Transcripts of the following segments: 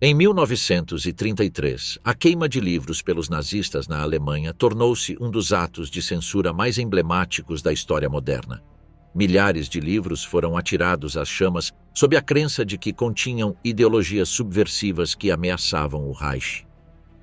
Em 1933, a queima de livros pelos nazistas na Alemanha tornou-se um dos atos de censura mais emblemáticos da história moderna. Milhares de livros foram atirados às chamas sob a crença de que continham ideologias subversivas que ameaçavam o Reich.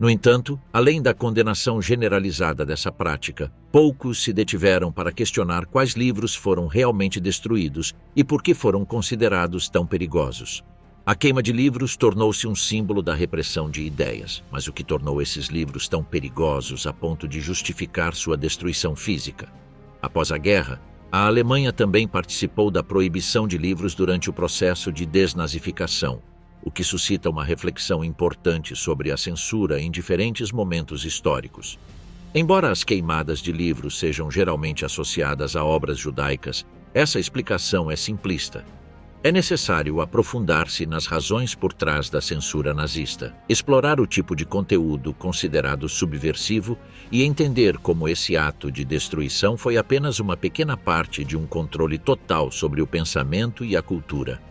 No entanto, além da condenação generalizada dessa prática, poucos se detiveram para questionar quais livros foram realmente destruídos e por que foram considerados tão perigosos. A queima de livros tornou-se um símbolo da repressão de ideias, mas o que tornou esses livros tão perigosos a ponto de justificar sua destruição física? Após a guerra, a Alemanha também participou da proibição de livros durante o processo de desnazificação, o que suscita uma reflexão importante sobre a censura em diferentes momentos históricos. Embora as queimadas de livros sejam geralmente associadas a obras judaicas, essa explicação é simplista. É necessário aprofundar-se nas razões por trás da censura nazista, explorar o tipo de conteúdo considerado subversivo e entender como esse ato de destruição foi apenas uma pequena parte de um controle total sobre o pensamento e a cultura.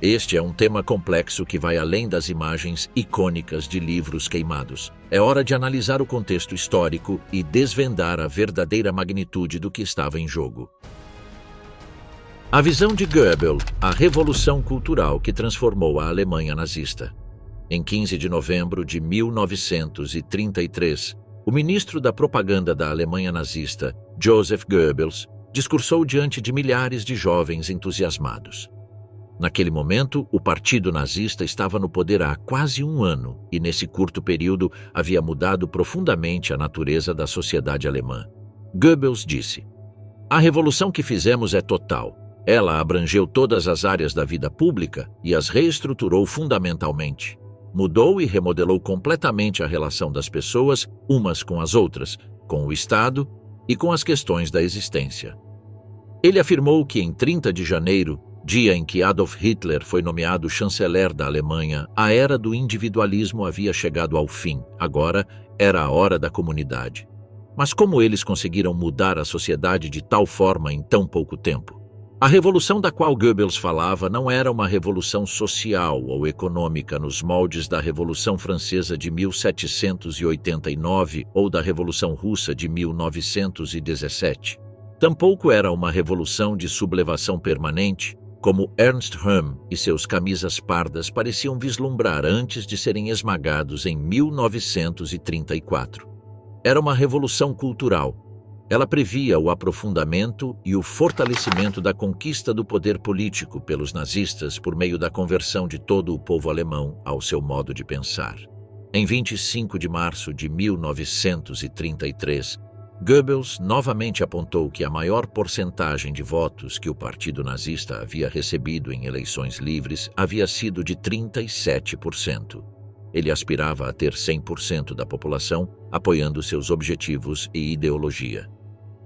Este é um tema complexo que vai além das imagens icônicas de livros queimados. É hora de analisar o contexto histórico e desvendar a verdadeira magnitude do que estava em jogo. A visão de Goebbels, a revolução cultural que transformou a Alemanha nazista. Em 15 de novembro de 1933, o ministro da propaganda da Alemanha nazista, Joseph Goebbels, discursou diante de milhares de jovens entusiasmados. Naquele momento, o partido nazista estava no poder há quase um ano e, nesse curto período, havia mudado profundamente a natureza da sociedade alemã. Goebbels disse: "A revolução que fizemos é total. Ela abrangeu todas as áreas da vida pública e as reestruturou fundamentalmente. Mudou e remodelou completamente a relação das pessoas, umas com as outras, com o Estado e com as questões da existência." Ele afirmou que em 30 de janeiro, dia em que Adolf Hitler foi nomeado chanceler da Alemanha, a era do individualismo havia chegado ao fim. Agora era a hora da comunidade. Mas como eles conseguiram mudar a sociedade de tal forma em tão pouco tempo? A revolução da qual Goebbels falava não era uma revolução social ou econômica nos moldes da Revolução Francesa de 1789 ou da Revolução Russa de 1917. Tampouco era uma revolução de sublevação permanente, como Ernst Röhm e seus camisas pardas pareciam vislumbrar antes de serem esmagados em 1934. Era uma revolução cultural. Ela previa o aprofundamento e o fortalecimento da conquista do poder político pelos nazistas por meio da conversão de todo o povo alemão ao seu modo de pensar. Em 25 de março de 1933, Goebbels novamente apontou que a maior porcentagem de votos que o partido nazista havia recebido em eleições livres havia sido de 37%. Ele aspirava a ter 100% da população apoiando seus objetivos e ideologia.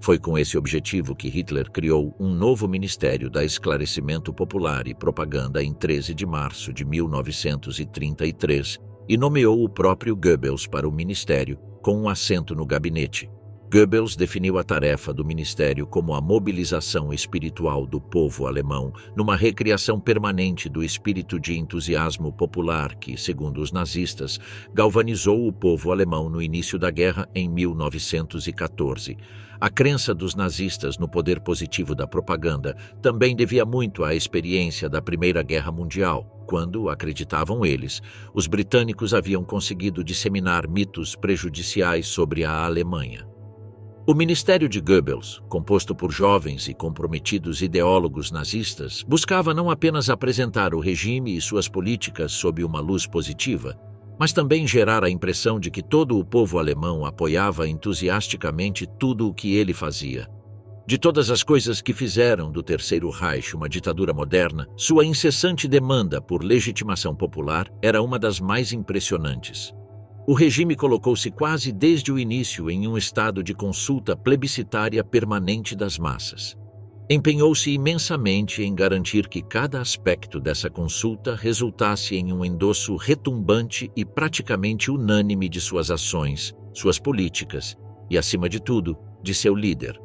Foi com esse objetivo que Hitler criou um novo Ministério da Esclarecimento Popular e Propaganda em 13 de março de 1933 e nomeou o próprio Goebbels para o ministério, com um assento no gabinete. Goebbels definiu a tarefa do ministério como a mobilização espiritual do povo alemão numa recriação permanente do espírito de entusiasmo popular que, segundo os nazistas, galvanizou o povo alemão no início da guerra em 1914. A crença dos nazistas no poder positivo da propaganda também devia muito à experiência da Primeira Guerra Mundial, quando, acreditavam eles, os britânicos haviam conseguido disseminar mitos prejudiciais sobre a Alemanha. O Ministério de Goebbels, composto por jovens e comprometidos ideólogos nazistas, buscava não apenas apresentar o regime e suas políticas sob uma luz positiva, mas também gerar a impressão de que todo o povo alemão apoiava entusiasticamente tudo o que ele fazia. De todas as coisas que fizeram do Terceiro Reich uma ditadura moderna, sua incessante demanda por legitimação popular era uma das mais impressionantes. O regime colocou-se quase desde o início em um estado de consulta plebiscitária permanente das massas. Empenhou-se imensamente em garantir que cada aspecto dessa consulta resultasse em um endosso retumbante e praticamente unânime de suas ações, suas políticas e, acima de tudo, de seu líder.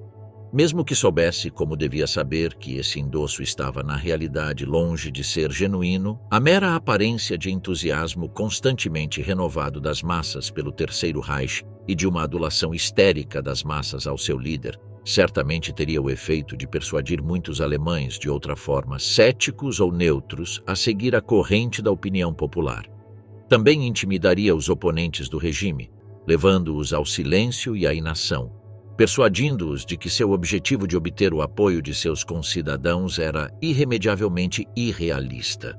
Mesmo que soubesse, como devia saber, que esse endosso estava na realidade longe de ser genuíno, a mera aparência de entusiasmo constantemente renovado das massas pelo Terceiro Reich e de uma adulação histérica das massas ao seu líder certamente teria o efeito de persuadir muitos alemães, de outra forma céticos ou neutros, a seguir a corrente da opinião popular. Também intimidaria os oponentes do regime, levando-os ao silêncio e à inação, persuadindo-os de que seu objetivo de obter o apoio de seus concidadãos era irremediavelmente irrealista.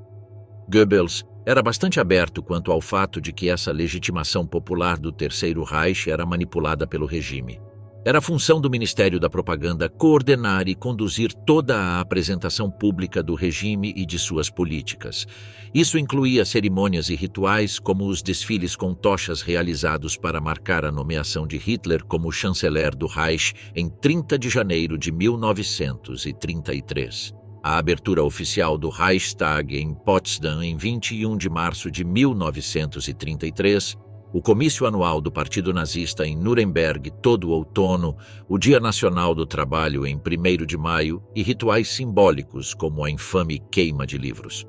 Goebbels era bastante aberto quanto ao fato de que essa legitimação popular do Terceiro Reich era manipulada pelo regime. Era função do Ministério da Propaganda coordenar e conduzir toda a apresentação pública do regime e de suas políticas. Isso incluía cerimônias e rituais, como os desfiles com tochas realizados para marcar a nomeação de Hitler como chanceler do Reich em 30 de janeiro de 1933. A abertura oficial do Reichstag em Potsdam em 21 de março de 1933, o comício anual do Partido Nazista em Nuremberg todo outono, o Dia Nacional do Trabalho em 1º de maio e rituais simbólicos como a infame queima de livros.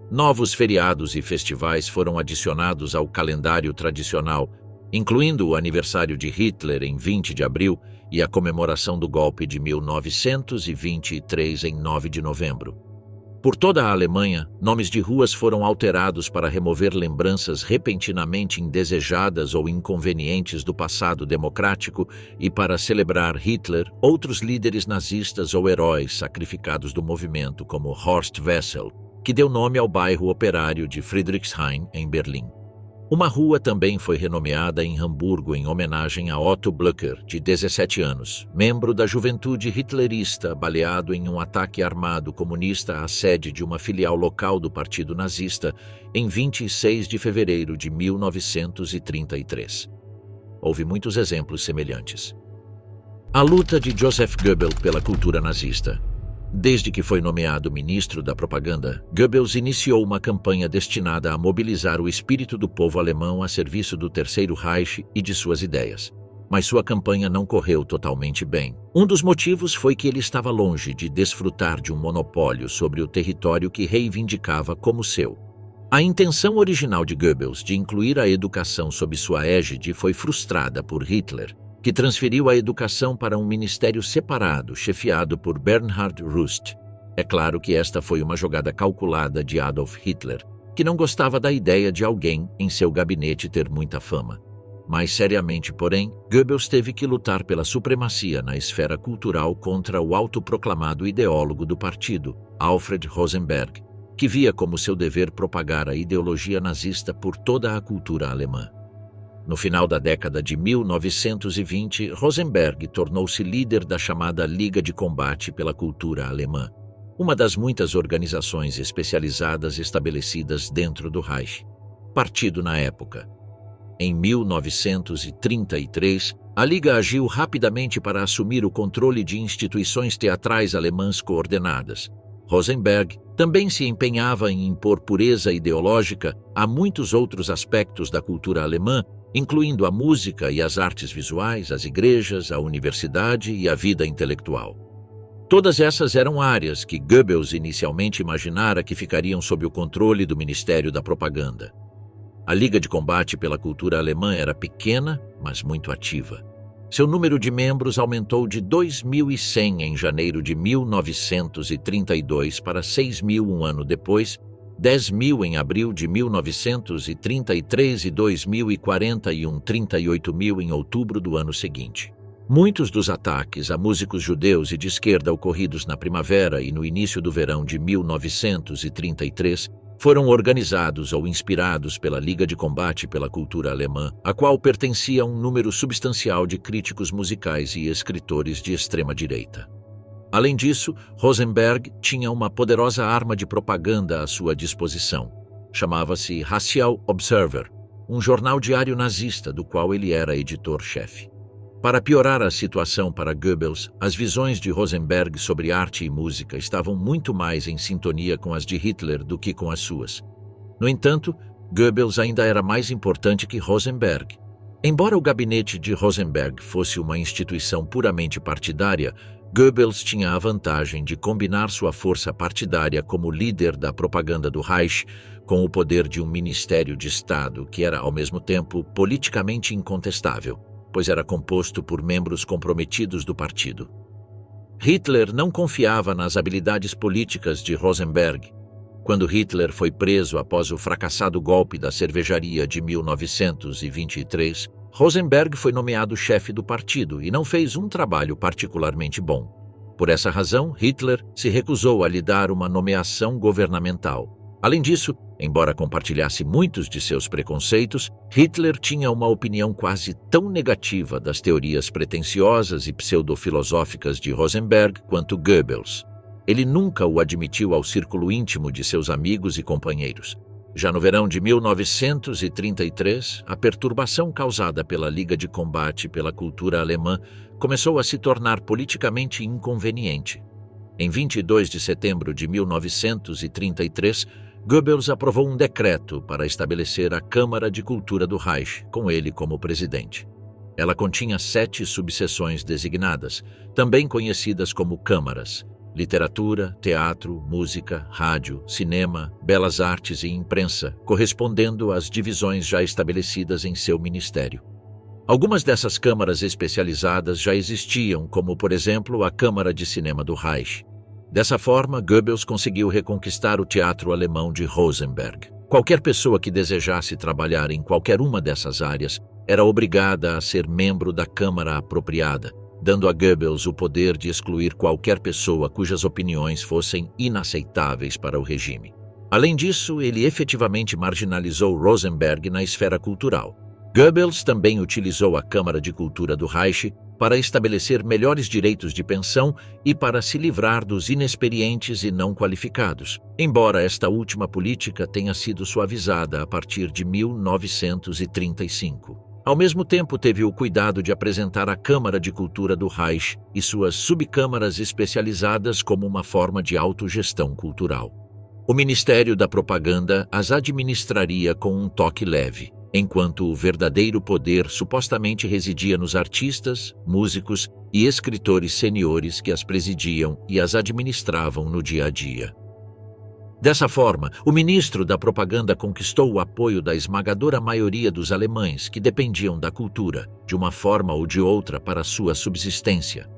Novos feriados e festivais foram adicionados ao calendário tradicional, incluindo o aniversário de Hitler em 20 de abril e a comemoração do golpe de 1923 em 9 de novembro. Por toda a Alemanha, nomes de ruas foram alterados para remover lembranças repentinamente indesejadas ou inconvenientes do passado democrático e para celebrar Hitler, outros líderes nazistas ou heróis sacrificados do movimento, como Horst Wessel, que deu nome ao bairro operário de Friedrichshain, em Berlim. Uma rua também foi renomeada em Hamburgo em homenagem a Otto Blücher, de 17 anos, membro da juventude hitlerista, baleado em um ataque armado comunista à sede de uma filial local do Partido Nazista em 26 de fevereiro de 1933. Houve muitos exemplos semelhantes. A luta de Joseph Goebbels pela cultura nazista. Desde que foi nomeado ministro da propaganda, Goebbels iniciou uma campanha destinada a mobilizar o espírito do povo alemão a serviço do Terceiro Reich e de suas ideias. Mas sua campanha não correu totalmente bem. Um dos motivos foi que ele estava longe de desfrutar de um monopólio sobre o território que reivindicava como seu. A intenção original de Goebbels de incluir a educação sob sua égide foi frustrada por Hitler, que transferiu a educação para um ministério separado, chefiado por Bernhard Rust. É claro que esta foi uma jogada calculada de Adolf Hitler, que não gostava da ideia de alguém em seu gabinete ter muita fama. Mais seriamente, porém, Goebbels teve que lutar pela supremacia na esfera cultural contra o autoproclamado ideólogo do partido, Alfred Rosenberg, que via como seu dever propagar a ideologia nazista por toda a cultura alemã. No final da década de 1920, Rosenberg tornou-se líder da chamada Liga de Combate pela Cultura Alemã, uma das muitas organizações especializadas estabelecidas dentro do Reich, partido na época. Em 1933, a Liga agiu rapidamente para assumir o controle de instituições teatrais alemãs coordenadas. Rosenberg também se empenhava em impor pureza ideológica a muitos outros aspectos da cultura alemã, incluindo a música e as artes visuais, as igrejas, a universidade e a vida intelectual. Todas essas eram áreas que Goebbels inicialmente imaginara que ficariam sob o controle do Ministério da Propaganda. A Liga de Combate pela Cultura Alemã era pequena, mas muito ativa. Seu número de membros aumentou de 2.100 em janeiro de 1932 para 6.000 um ano depois, 10.000 em abril de 1933 e 2041, 38.000 em outubro do ano seguinte. Muitos dos ataques a músicos judeus e de esquerda ocorridos na primavera e no início do verão de 1933 foram organizados ou inspirados pela Liga de Combate pela Cultura Alemã, a qual pertencia a um número substancial de críticos musicais e escritores de extrema-direita. Além disso, Rosenberg tinha uma poderosa arma de propaganda à sua disposição. Chamava-se Racial Observer, um jornal diário nazista do qual ele era editor-chefe. Para piorar a situação para Goebbels, as visões de Rosenberg sobre arte e música estavam muito mais em sintonia com as de Hitler do que com as suas. No entanto, Goebbels ainda era mais importante que Rosenberg. Embora o gabinete de Rosenberg fosse uma instituição puramente partidária, Goebbels tinha a vantagem de combinar sua força partidária como líder da propaganda do Reich com o poder de um ministério de Estado que era, ao mesmo tempo, politicamente incontestável, pois era composto por membros comprometidos do partido. Hitler não confiava nas habilidades políticas de Rosenberg. Quando Hitler foi preso após o fracassado golpe da cervejaria de 1923, Rosenberg foi nomeado chefe do partido e não fez um trabalho particularmente bom. Por essa razão, Hitler se recusou a lhe dar uma nomeação governamental. Além disso, embora compartilhasse muitos de seus preconceitos, Hitler tinha uma opinião quase tão negativa das teorias pretensiosas e pseudofilosóficas de Rosenberg quanto Goebbels. Ele nunca o admitiu ao círculo íntimo de seus amigos e companheiros. Já no verão de 1933, a perturbação causada pela Liga de Combate pela Cultura Alemã começou a se tornar politicamente inconveniente. Em 22 de setembro de 1933, Goebbels aprovou um decreto para estabelecer a Câmara de Cultura do Reich, com ele como presidente. Ela continha 7 subseções designadas, também conhecidas como câmaras: literatura, teatro, música, rádio, cinema, belas artes e imprensa, correspondendo às divisões já estabelecidas em seu ministério. Algumas dessas câmaras especializadas já existiam, como, por exemplo, a Câmara de Cinema do Reich. Dessa forma, Goebbels conseguiu reconquistar o teatro alemão de Rosenberg. Qualquer pessoa que desejasse trabalhar em qualquer uma dessas áreas era obrigada a ser membro da Câmara apropriada, dando a Goebbels o poder de excluir qualquer pessoa cujas opiniões fossem inaceitáveis para o regime. Além disso, ele efetivamente marginalizou Rosenberg na esfera cultural. Goebbels também utilizou a Câmara de Cultura do Reich para estabelecer melhores direitos de pensão e para se livrar dos inexperientes e não qualificados, embora esta última política tenha sido suavizada a partir de 1935. Ao mesmo tempo, teve o cuidado de apresentar a Câmara de Cultura do Reich e suas subcâmaras especializadas como uma forma de autogestão cultural. O Ministério da Propaganda as administraria com um toque leve, enquanto o verdadeiro poder supostamente residia nos artistas, músicos e escritores seniores que as presidiam e as administravam no dia a dia. Dessa forma, o ministro da Propaganda conquistou o apoio da esmagadora maioria dos alemães que dependiam da cultura, de uma forma ou de outra, para sua subsistência.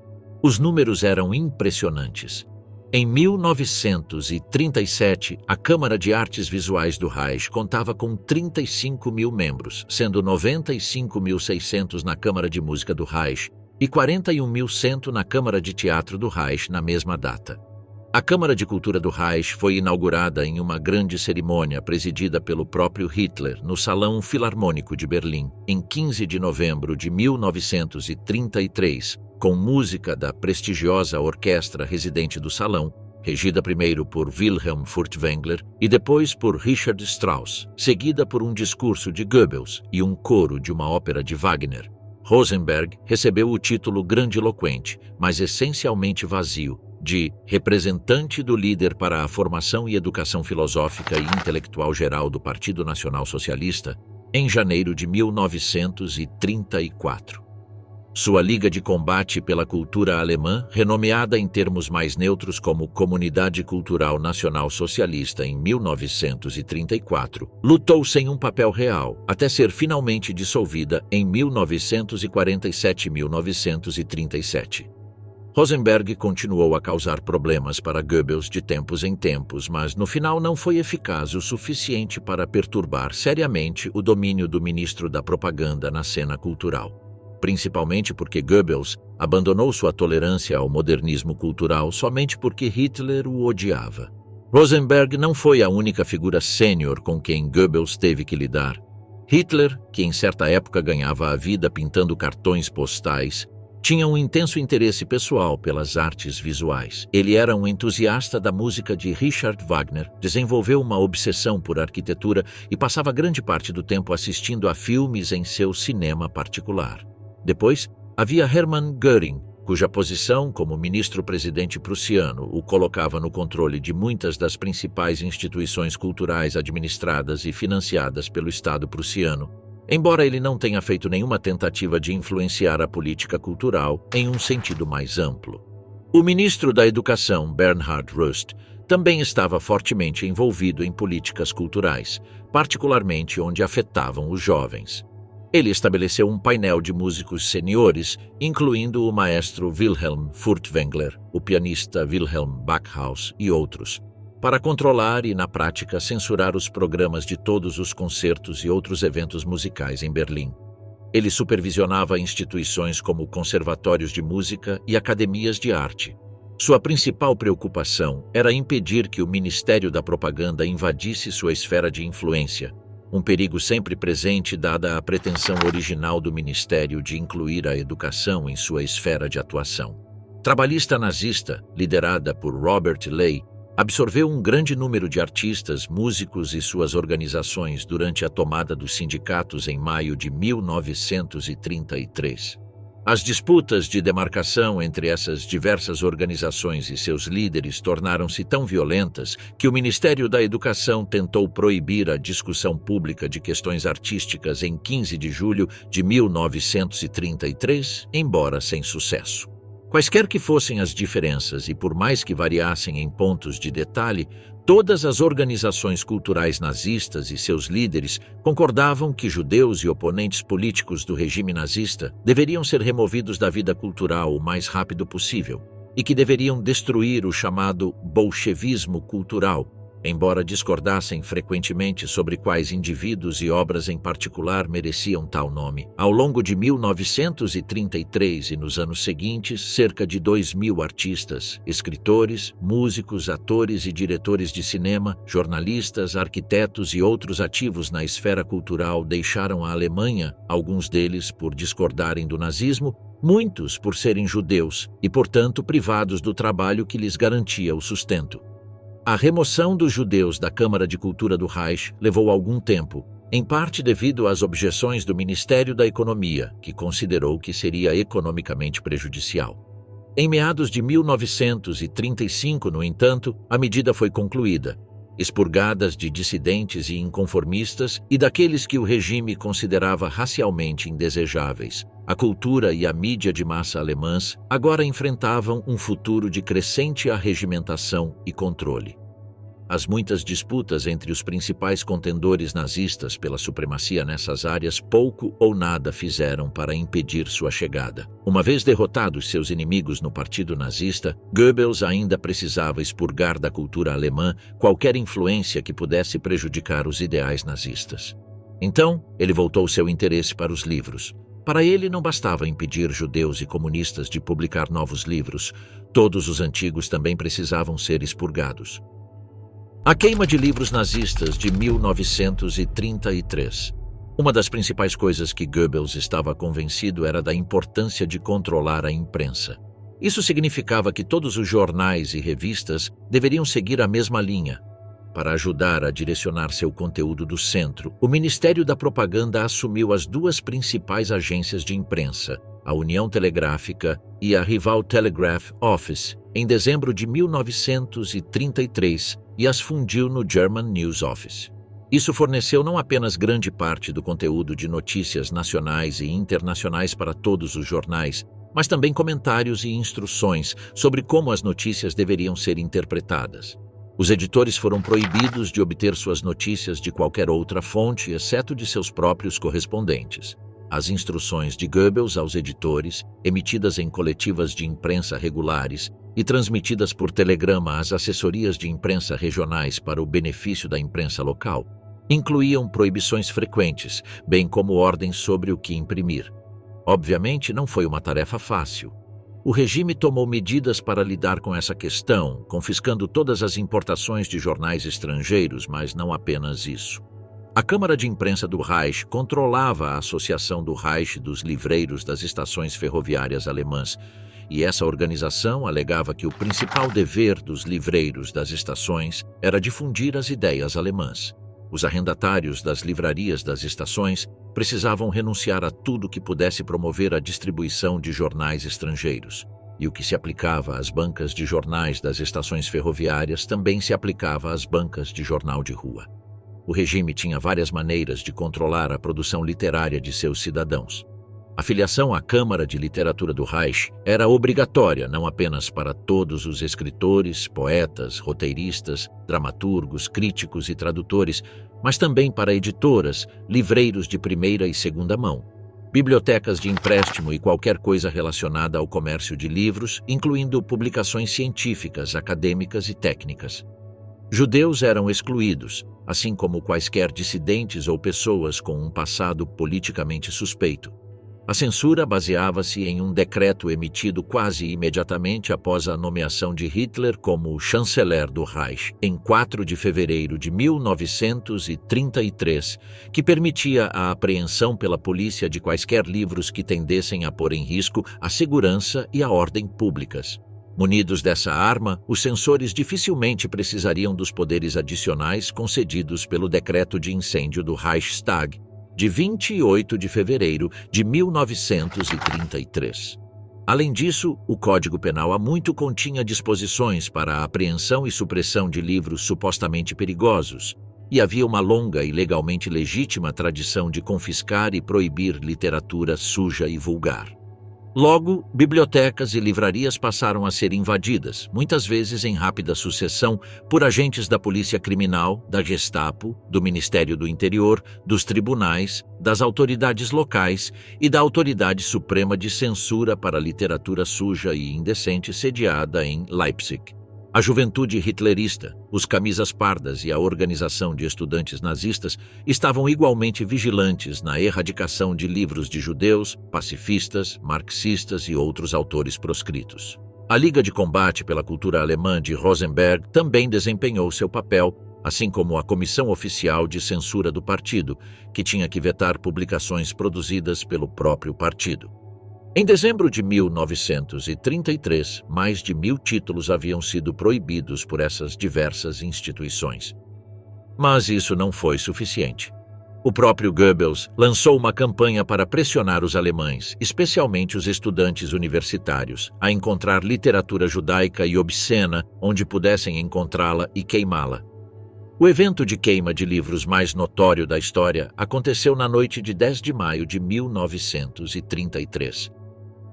Os números eram impressionantes. Em 1937, a Câmara de Artes Visuais do Reich contava com 35 mil membros, sendo 95.600 na Câmara de Música do Reich e 41.100 na Câmara de Teatro do Reich na mesma data. A Câmara de Cultura do Reich foi inaugurada em uma grande cerimônia presidida pelo próprio Hitler no Salão Filarmônico de Berlim, em 15 de novembro de 1933, com música da prestigiosa orquestra residente do salão, regida primeiro por Wilhelm Furtwängler e depois por Richard Strauss, seguida por um discurso de Goebbels e um coro de uma ópera de Wagner. Rosenberg recebeu o título grandiloquente, mas essencialmente vazio, de representante do líder para a formação e educação filosófica e intelectual geral do Partido Nacional Socialista, em janeiro de 1934. Sua Liga de Combate pela Cultura Alemã, renomeada em termos mais neutros como Comunidade Cultural Nacional Socialista em 1934, lutou sem um papel real, até ser finalmente dissolvida em 1947-1937. Rosenberg continuou a causar problemas para Goebbels de tempos em tempos, mas no final não foi eficaz o suficiente para perturbar seriamente o domínio do ministro da Propaganda na cena cultural. Principalmente porque Goebbels abandonou sua tolerância ao modernismo cultural somente porque Hitler o odiava. Rosenberg não foi a única figura sênior com quem Goebbels teve que lidar. Hitler, que em certa época ganhava a vida pintando cartões postais, tinha um intenso interesse pessoal pelas artes visuais. Ele era um entusiasta da música de Richard Wagner, desenvolveu uma obsessão por arquitetura e passava grande parte do tempo assistindo a filmes em seu cinema particular. Depois, havia Hermann Göring, cuja posição como ministro-presidente prussiano o colocava no controle de muitas das principais instituições culturais administradas e financiadas pelo Estado prussiano, embora ele não tenha feito nenhuma tentativa de influenciar a política cultural em um sentido mais amplo. O ministro da Educação, Bernhard Rust, também estava fortemente envolvido em políticas culturais, particularmente onde afetavam os jovens. Ele estabeleceu um painel de músicos seniores, incluindo o maestro Wilhelm Furtwängler, o pianista Wilhelm Backhaus e outros, para controlar e, na prática, censurar os programas de todos os concertos e outros eventos musicais em Berlim. Ele supervisionava instituições como conservatórios de música e academias de arte. Sua principal preocupação era impedir que o Ministério da Propaganda invadisse sua esfera de influência, um perigo sempre presente dada a pretensão original do Ministério de incluir a educação em sua esfera de atuação. Trabalhista nazista, liderada por Robert Ley, absorveu um grande número de artistas, músicos e suas organizações durante a tomada dos sindicatos em maio de 1933. As disputas de demarcação entre essas diversas organizações e seus líderes tornaram-se tão violentas que o Ministério da Educação tentou proibir a discussão pública de questões artísticas em 15 de julho de 1933, embora sem sucesso. Quaisquer que fossem as diferenças e por mais que variassem em pontos de detalhe, todas as organizações culturais nazistas e seus líderes concordavam que judeus e oponentes políticos do regime nazista deveriam ser removidos da vida cultural o mais rápido possível e que deveriam destruir o chamado bolchevismo cultural, embora discordassem frequentemente sobre quais indivíduos e obras em particular mereciam tal nome. Ao longo de 1933 e nos anos seguintes, cerca de 2.000 artistas, escritores, músicos, atores e diretores de cinema, jornalistas, arquitetos e outros ativos na esfera cultural deixaram a Alemanha, alguns deles por discordarem do nazismo, muitos por serem judeus e, portanto, privados do trabalho que lhes garantia o sustento. A remoção dos judeus da Câmara de Cultura do Reich levou algum tempo, em parte devido às objeções do Ministério da Economia, que considerou que seria economicamente prejudicial. Em meados de 1935, no entanto, a medida foi concluída. Expurgadas de dissidentes e inconformistas e daqueles que o regime considerava racialmente indesejáveis, a cultura e a mídia de massa alemãs agora enfrentavam um futuro de crescente arregimentação e controle. As muitas disputas entre os principais contendores nazistas pela supremacia nessas áreas pouco ou nada fizeram para impedir sua chegada. Uma vez derrotados seus inimigos no partido nazista, Goebbels ainda precisava expurgar da cultura alemã qualquer influência que pudesse prejudicar os ideais nazistas. Então, ele voltou seu interesse para os livros. Para ele não bastava impedir judeus e comunistas de publicar novos livros, todos os antigos também precisavam ser expurgados. A queima de livros nazistas de 1933. Uma das principais coisas que Goebbels estava convencido era da importância de controlar a imprensa. Isso significava que todos os jornais e revistas deveriam seguir a mesma linha. Para ajudar a direcionar seu conteúdo do centro, o Ministério da Propaganda assumiu as duas principais agências de imprensa, a União Telegráfica e a Rival Telegraph Office, em dezembro de 1933, e as fundiu no German News Office. Isso forneceu não apenas grande parte do conteúdo de notícias nacionais e internacionais para todos os jornais, mas também comentários e instruções sobre como as notícias deveriam ser interpretadas. Os editores foram proibidos de obter suas notícias de qualquer outra fonte, exceto de seus próprios correspondentes. As instruções de Goebbels aos editores, emitidas em coletivas de imprensa regulares e transmitidas por telegrama às assessorias de imprensa regionais para o benefício da imprensa local, incluíam proibições frequentes, bem como ordens sobre o que imprimir. Obviamente, não foi uma tarefa fácil. O regime tomou medidas para lidar com essa questão, confiscando todas as importações de jornais estrangeiros, mas não apenas isso. A Câmara de Imprensa do Reich controlava a Associação do Reich dos Livreiros das Estações Ferroviárias Alemãs, e essa organização alegava que o principal dever dos livreiros das estações era difundir as ideias alemãs. Os arrendatários das livrarias das estações precisavam renunciar a tudo que pudesse promover a distribuição de jornais estrangeiros, e o que se aplicava às bancas de jornais das estações ferroviárias também se aplicava às bancas de jornal de rua. O regime tinha várias maneiras de controlar a produção literária de seus cidadãos. A filiação à Câmara de Literatura do Reich era obrigatória não apenas para todos os escritores, poetas, roteiristas, dramaturgos, críticos e tradutores, mas também para editoras, livreiros de primeira e segunda mão, bibliotecas de empréstimo e qualquer coisa relacionada ao comércio de livros, incluindo publicações científicas, acadêmicas e técnicas. Judeus eram excluídos, assim como quaisquer dissidentes ou pessoas com um passado politicamente suspeito. A censura baseava-se em um decreto emitido quase imediatamente após a nomeação de Hitler como chanceler do Reich, em 4 de fevereiro de 1933, que permitia a apreensão pela polícia de quaisquer livros que tendessem a pôr em risco a segurança e a ordem públicas. Munidos dessa arma, os censores dificilmente precisariam dos poderes adicionais concedidos pelo decreto de incêndio do Reichstag, de 28 de fevereiro de 1933. Além disso, o Código Penal há muito continha disposições para a apreensão e supressão de livros supostamente perigosos, e havia uma longa e legalmente legítima tradição de confiscar e proibir literatura suja e vulgar. Logo, bibliotecas e livrarias passaram a ser invadidas, muitas vezes em rápida sucessão, por agentes da Polícia Criminal, da Gestapo, do Ministério do Interior, dos tribunais, das autoridades locais e da Autoridade Suprema de Censura para a Literatura Suja e Indecente sediada em Leipzig. A juventude hitlerista, os camisas pardas e a organização de estudantes nazistas estavam igualmente vigilantes na erradicação de livros de judeus, pacifistas, marxistas e outros autores proscritos. A Liga de Combate pela Cultura Alemã de Rosenberg também desempenhou seu papel, assim como a Comissão Oficial de Censura do Partido, que tinha que vetar publicações produzidas pelo próprio partido. Em dezembro de 1933, mais de 1.000 títulos haviam sido proibidos por essas diversas instituições. Mas isso não foi suficiente. O próprio Goebbels lançou uma campanha para pressionar os alemães, especialmente os estudantes universitários, a encontrar literatura judaica e obscena onde pudessem encontrá-la e queimá-la. O evento de queima de livros mais notório da história aconteceu na noite de 10 de maio de 1933.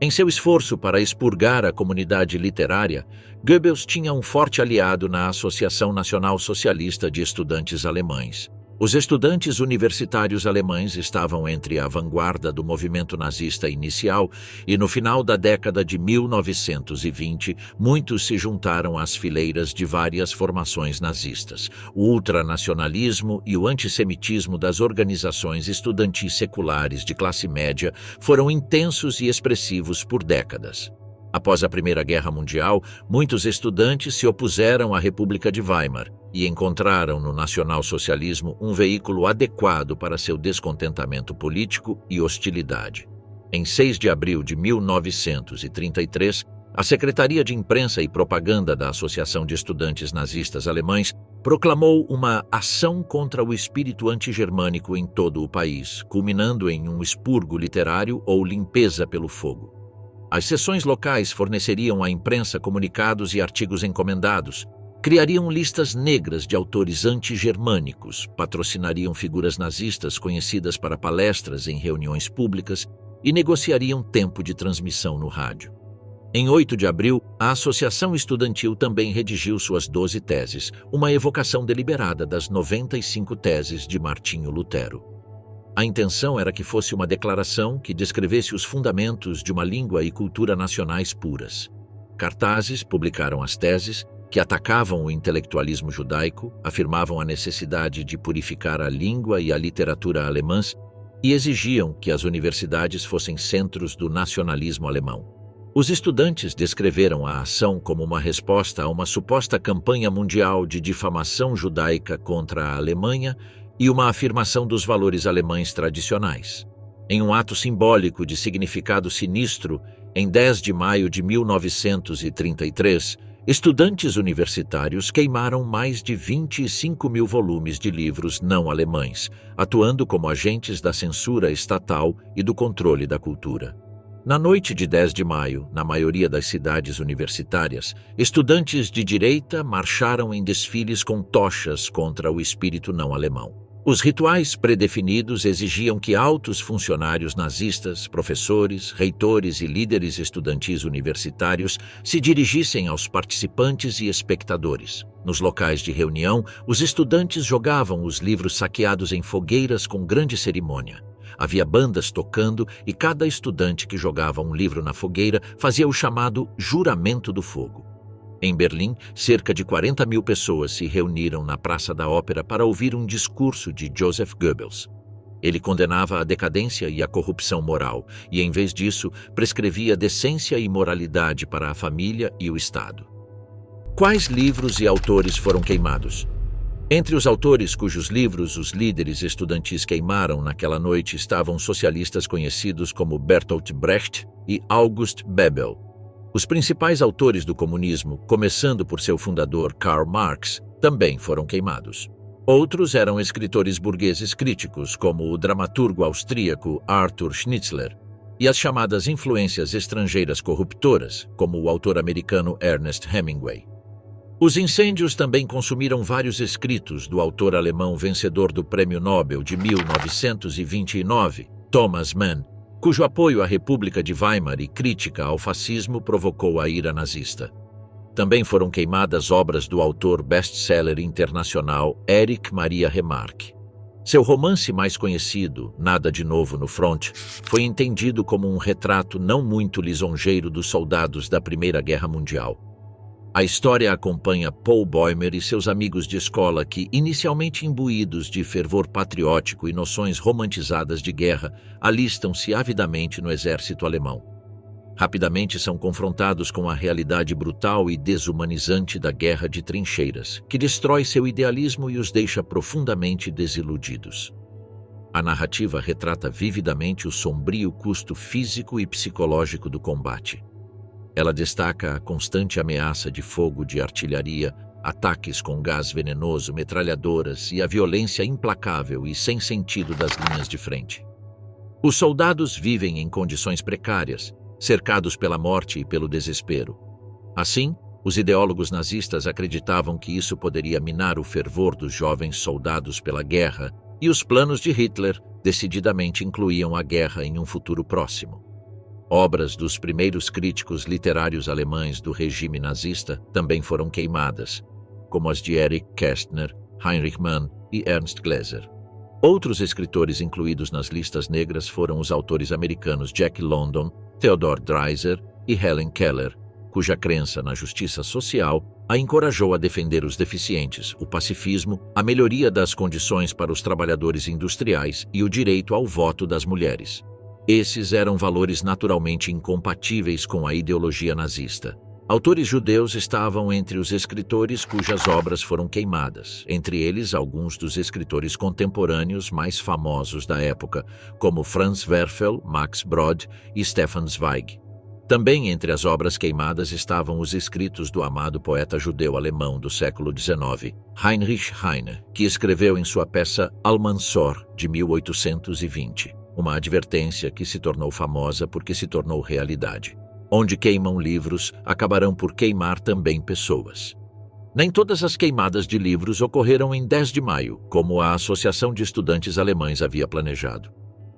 Em seu esforço para expurgar a comunidade literária, Goebbels tinha um forte aliado na Associação Nacional Socialista de Estudantes Alemães. Os estudantes universitários alemães estavam entre a vanguarda do movimento nazista inicial e, no final da década de 1920, muitos se juntaram às fileiras de várias formações nazistas. O ultranacionalismo e o antissemitismo das organizações estudantis seculares de classe média foram intensos e expressivos por décadas. Após a Primeira Guerra Mundial, muitos estudantes se opuseram à República de Weimar e encontraram no nacionalsocialismo um veículo adequado para seu descontentamento político e hostilidade. Em 6 de abril de 1933, a Secretaria de Imprensa e Propaganda da Associação de Estudantes Nazistas Alemães proclamou uma ação contra o espírito antigermânico em todo o país, culminando em um expurgo literário ou limpeza pelo fogo. As seções locais forneceriam à imprensa comunicados e artigos encomendados, criariam listas negras de autores antigermânicos, patrocinariam figuras nazistas conhecidas para palestras em reuniões públicas e negociariam tempo de transmissão no rádio. Em 8 de abril, a Associação Estudantil também redigiu suas 12 teses, uma evocação deliberada das 95 teses de Martinho Lutero. A intenção era que fosse uma declaração que descrevesse os fundamentos de uma língua e cultura nacionais puras. Cartazes publicaram as teses, que atacavam o intelectualismo judaico, afirmavam a necessidade de purificar a língua e a literatura alemãs e exigiam que as universidades fossem centros do nacionalismo alemão. Os estudantes descreveram a ação como uma resposta a uma suposta campanha mundial de difamação judaica contra a Alemanha e uma afirmação dos valores alemães tradicionais. Em um ato simbólico de significado sinistro, em 10 de maio de 1933, estudantes universitários queimaram mais de 25.000 volumes de livros não alemães, atuando como agentes da censura estatal e do controle da cultura. Na noite de 10 de maio, na maioria das cidades universitárias, estudantes de direita marcharam em desfiles com tochas contra o espírito não alemão. Os rituais predefinidos exigiam que altos funcionários nazistas, professores, reitores e líderes estudantis universitários se dirigissem aos participantes e espectadores. Nos locais de reunião, os estudantes jogavam os livros saqueados em fogueiras com grande cerimônia. Havia bandas tocando e cada estudante que jogava um livro na fogueira fazia o chamado Juramento do Fogo. Em Berlim, cerca de 40 mil pessoas se reuniram na Praça da Ópera para ouvir um discurso de Joseph Goebbels. Ele condenava a decadência e a corrupção moral e, em vez disso, prescrevia decência e moralidade para a família e o Estado. Quais livros e autores foram queimados? Entre os autores cujos livros os líderes estudantis queimaram naquela noite estavam socialistas conhecidos como Bertolt Brecht e August Bebel. Os principais autores do comunismo, começando por seu fundador Karl Marx, também foram queimados. Outros eram escritores burgueses críticos, como o dramaturgo austríaco Arthur Schnitzler, e as chamadas influências estrangeiras corruptoras, como o autor americano Ernest Hemingway. Os incêndios também consumiram vários escritos do autor alemão vencedor do Prêmio Nobel de 1929, Thomas Mann, cujo apoio à República de Weimar e crítica ao fascismo provocou a ira nazista. Também foram queimadas obras do autor best-seller internacional Erich Maria Remarque. Seu romance mais conhecido, Nada de Novo no Front, foi entendido como um retrato não muito lisonjeiro dos soldados da Primeira Guerra Mundial. A história acompanha Paul Bäumer e seus amigos de escola que, inicialmente imbuídos de fervor patriótico e noções romantizadas de guerra, alistam-se avidamente no exército alemão. Rapidamente são confrontados com a realidade brutal e desumanizante da guerra de trincheiras, que destrói seu idealismo e os deixa profundamente desiludidos. A narrativa retrata vividamente o sombrio custo físico e psicológico do combate. Ela destaca a constante ameaça de fogo de artilharia, ataques com gás venenoso, metralhadoras e a violência implacável e sem sentido das linhas de frente. Os soldados vivem em condições precárias, cercados pela morte e pelo desespero. Assim, os ideólogos nazistas acreditavam que isso poderia minar o fervor dos jovens soldados pela guerra, e os planos de Hitler decididamente incluíam a guerra em um futuro próximo. Obras dos primeiros críticos literários alemães do regime nazista também foram queimadas, como as de Erich Kästner, Heinrich Mann e Ernst Gläser. Outros escritores incluídos nas listas negras foram os autores americanos Jack London, Theodore Dreiser e Helen Keller, cuja crença na justiça social a encorajou a defender os deficientes, o pacifismo, a melhoria das condições para os trabalhadores industriais e o direito ao voto das mulheres. Esses eram valores naturalmente incompatíveis com a ideologia nazista. Autores judeus estavam entre os escritores cujas obras foram queimadas, entre eles alguns dos escritores contemporâneos mais famosos da época, como Franz Werfel, Max Brod e Stefan Zweig. Também entre as obras queimadas estavam os escritos do amado poeta judeu-alemão do século XIX, Heinrich Heine, que escreveu em sua peça Almansor, de 1820. Uma advertência que se tornou famosa porque se tornou realidade. Onde queimam livros, acabarão por queimar também pessoas. Nem todas as queimadas de livros ocorreram em 10 de maio, como a Associação de Estudantes Alemães havia planejado.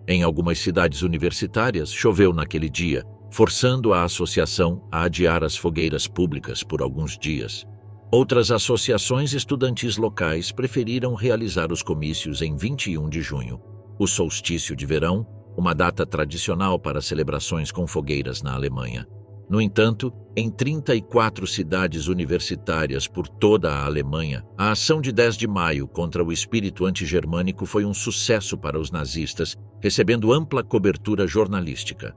Em algumas cidades universitárias, choveu naquele dia, forçando a associação a adiar as fogueiras públicas por alguns dias. Outras associações estudantis locais preferiram realizar os comícios em 21 de junho. O solstício de verão, uma data tradicional para celebrações com fogueiras na Alemanha. No entanto, em 34 cidades universitárias por toda a Alemanha, a ação de 10 de maio contra o espírito antigermânico foi um sucesso para os nazistas, recebendo ampla cobertura jornalística.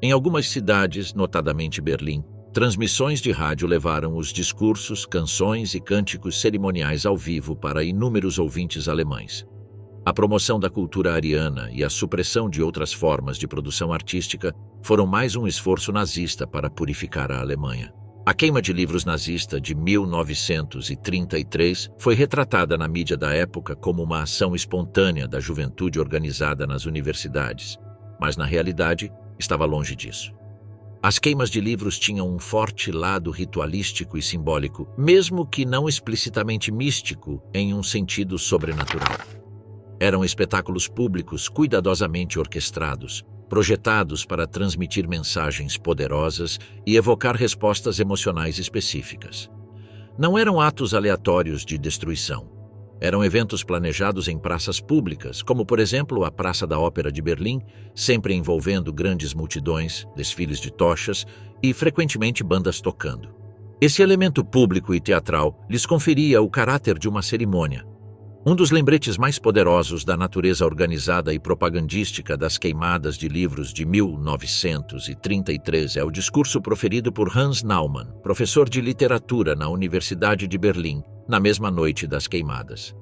Em algumas cidades, notadamente Berlim, transmissões de rádio levaram os discursos, canções e cânticos cerimoniais ao vivo para inúmeros ouvintes alemães. A promoção da cultura ariana e a supressão de outras formas de produção artística foram mais um esforço nazista para purificar a Alemanha. A queima de livros nazista de 1933 foi retratada na mídia da época como uma ação espontânea da juventude organizada nas universidades, mas na realidade estava longe disso. As queimas de livros tinham um forte lado ritualístico e simbólico, mesmo que não explicitamente místico em um sentido sobrenatural. Eram espetáculos públicos cuidadosamente orquestrados, projetados para transmitir mensagens poderosas e evocar respostas emocionais específicas. Não eram atos aleatórios de destruição. Eram eventos planejados em praças públicas, como, por exemplo, a Praça da Ópera de Berlim, sempre envolvendo grandes multidões, desfiles de tochas e, frequentemente, bandas tocando. Esse elemento público e teatral lhes conferia o caráter de uma cerimônia. Um dos lembretes mais poderosos da natureza organizada e propagandística das queimadas de livros de 1933 é o discurso proferido por Hans Naumann, professor de literatura na Universidade de Berlim, na mesma noite das queimadas.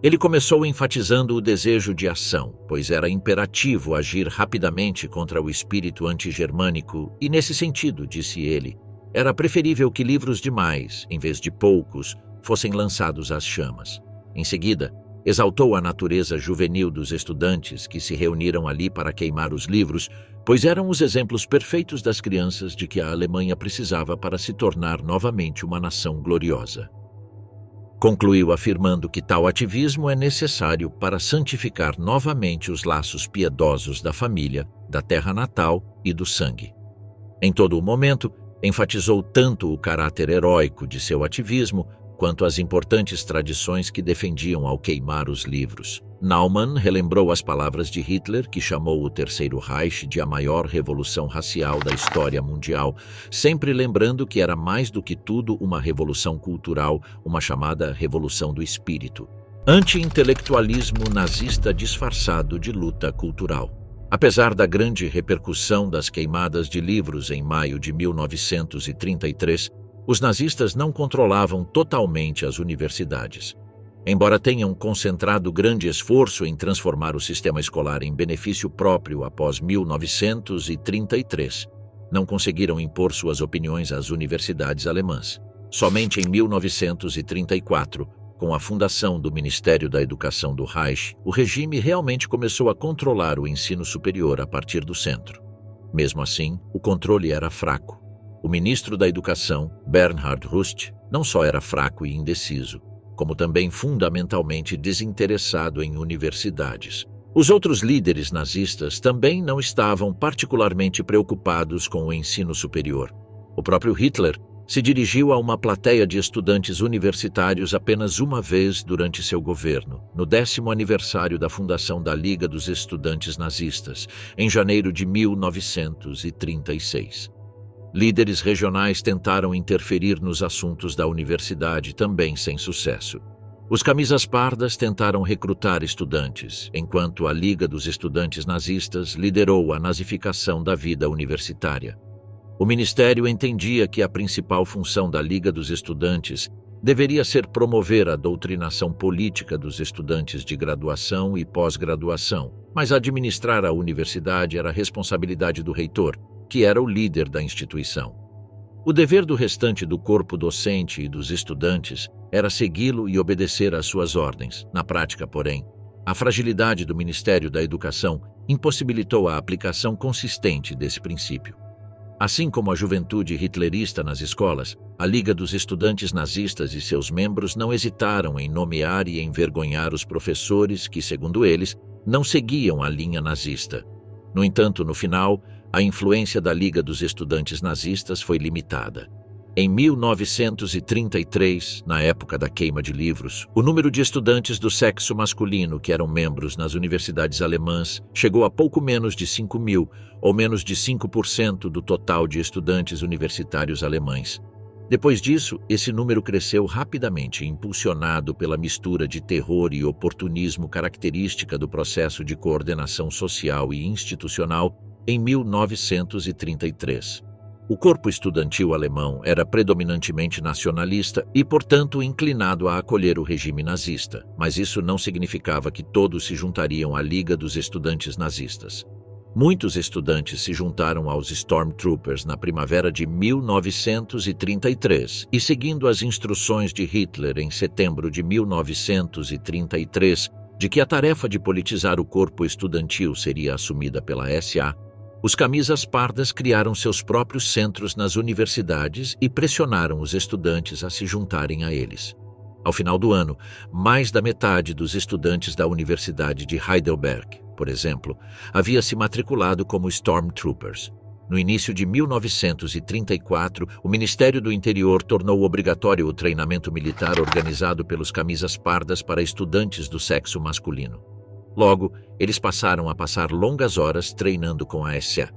Ele começou enfatizando o desejo de ação, pois era imperativo agir rapidamente contra o espírito antigermânico e, nesse sentido, disse ele, era preferível que livros demais, em vez de poucos, fossem lançados às chamas. Em seguida, exaltou a natureza juvenil dos estudantes que se reuniram ali para queimar os livros, pois eram os exemplos perfeitos das crianças de que a Alemanha precisava para se tornar novamente uma nação gloriosa. Concluiu afirmando que tal ativismo é necessário para santificar novamente os laços piedosos da família, da terra natal e do sangue. Em todo o momento, enfatizou tanto o caráter heróico de seu ativismo quanto as importantes tradições que defendiam ao queimar os livros. Naumann relembrou as palavras de Hitler, que chamou o Terceiro Reich de a maior revolução racial da história mundial, sempre lembrando que era mais do que tudo uma revolução cultural, uma chamada Revolução do Espírito. Anti-intelectualismo nazista disfarçado de luta cultural. Apesar da grande repercussão das queimadas de livros em maio de 1933, os nazistas não controlavam totalmente as universidades. Embora tenham concentrado grande esforço em transformar o sistema escolar em benefício próprio após 1933, não conseguiram impor suas opiniões às universidades alemãs. Somente em 1934, com a fundação do Ministério da Educação do Reich, o regime realmente começou a controlar o ensino superior a partir do centro. Mesmo assim, o controle era fraco. O ministro da Educação, Bernhard Rust, não só era fraco e indeciso, como também fundamentalmente desinteressado em universidades. Os outros líderes nazistas também não estavam particularmente preocupados com o ensino superior. O próprio Hitler se dirigiu a uma plateia de estudantes universitários apenas uma vez durante seu governo, no 10º aniversário da fundação da Liga dos Estudantes Nazistas, em janeiro de 1936. Líderes regionais tentaram interferir nos assuntos da universidade, também sem sucesso. Os camisas pardas tentaram recrutar estudantes, enquanto a Liga dos Estudantes Nazistas liderou a nazificação da vida universitária. O ministério entendia que a principal função da Liga dos Estudantes deveria ser promover a doutrinação política dos estudantes de graduação e pós-graduação, mas administrar a universidade era a responsabilidade do reitor, que era o líder da instituição. O dever do restante do corpo docente e dos estudantes era segui-lo e obedecer às suas ordens. Na prática, porém, a fragilidade do Ministério da Educação impossibilitou a aplicação consistente desse princípio. Assim como a juventude hitlerista nas escolas, a Liga dos Estudantes Nazistas e seus membros não hesitaram em nomear e envergonhar os professores que, segundo eles, não seguiam a linha nazista. No entanto, no final, a influência da Liga dos Estudantes Nazistas foi limitada. Em 1933, na época da queima de livros, o número de estudantes do sexo masculino que eram membros nas universidades alemãs chegou a pouco menos de 5.000, ou menos de 5% do total de estudantes universitários alemães. Depois disso, esse número cresceu rapidamente, impulsionado pela mistura de terror e oportunismo característica do processo de coordenação social e institucional em 1933. O corpo estudantil alemão era predominantemente nacionalista e, portanto, inclinado a acolher o regime nazista, mas isso não significava que todos se juntariam à Liga dos Estudantes Nazistas. Muitos estudantes se juntaram aos Stormtroopers na primavera de 1933 e, seguindo as instruções de Hitler em setembro de 1933, de que a tarefa de politizar o corpo estudantil seria assumida pela SA, os camisas pardas criaram seus próprios centros nas universidades e pressionaram os estudantes a se juntarem a eles. Ao final do ano, mais da metade dos estudantes da Universidade de Heidelberg, por exemplo, havia se matriculado como Stormtroopers. No início de 1934, o Ministério do Interior tornou obrigatório o treinamento militar organizado pelos Camisas Pardas para estudantes do sexo masculino. Logo, eles passaram a passar longas horas treinando com a SA.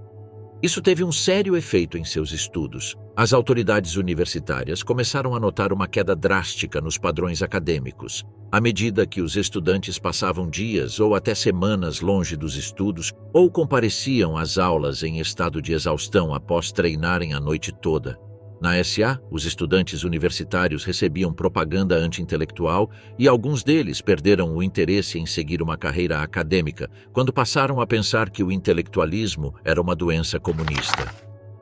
Isso teve um sério efeito em seus estudos. As autoridades universitárias começaram a notar uma queda drástica nos padrões acadêmicos, à medida que os estudantes passavam dias ou até semanas longe dos estudos ou compareciam às aulas em estado de exaustão após treinarem a noite toda. Na SA, os estudantes universitários recebiam propaganda anti-intelectual e alguns deles perderam o interesse em seguir uma carreira acadêmica quando passaram a pensar que o intelectualismo era uma doença comunista.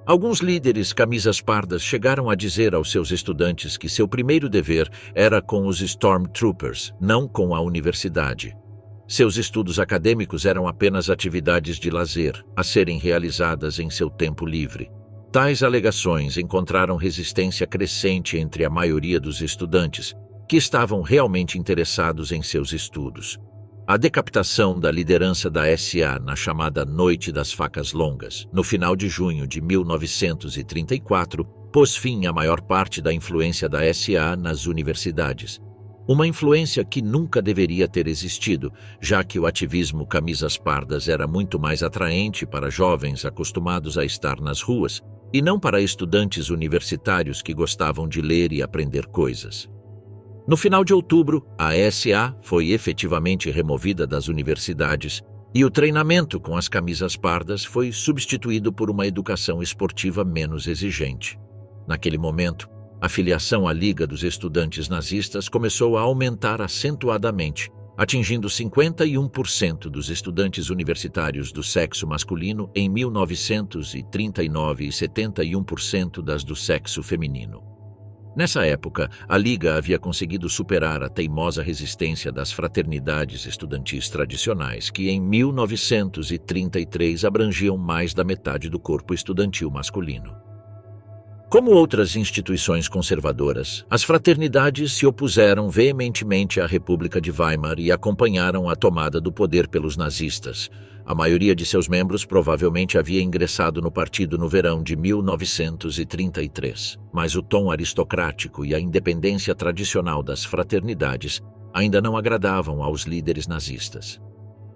Alguns líderes camisas pardas chegaram a dizer aos seus estudantes que seu primeiro dever era com os Stormtroopers, não com a universidade. Seus estudos acadêmicos eram apenas atividades de lazer, a serem realizadas em seu tempo livre. Tais alegações encontraram resistência crescente entre a maioria dos estudantes, que estavam realmente interessados em seus estudos. A decapitação da liderança da SA na chamada Noite das Facas Longas, no final de junho de 1934, pôs fim à maior parte da influência da SA nas universidades. Uma influência que nunca deveria ter existido, já que o ativismo camisas pardas era muito mais atraente para jovens acostumados a estar nas ruas, e não para estudantes universitários que gostavam de ler e aprender coisas. No final de outubro, a SA foi efetivamente removida das universidades e o treinamento com as camisas pardas foi substituído por uma educação esportiva menos exigente. Naquele momento, a filiação à Liga dos Estudantes Nazistas começou a aumentar acentuadamente, atingindo 51% dos estudantes universitários do sexo masculino em 1939 e 71% das do sexo feminino. Nessa época, a Liga havia conseguido superar a teimosa resistência das fraternidades estudantis tradicionais, que em 1933 abrangiam mais da metade do corpo estudantil masculino. Como outras instituições conservadoras, as fraternidades se opuseram veementemente à República de Weimar e acompanharam a tomada do poder pelos nazistas. A maioria de seus membros provavelmente havia ingressado no partido no verão de 1933, mas o tom aristocrático e a independência tradicional das fraternidades ainda não agradavam aos líderes nazistas.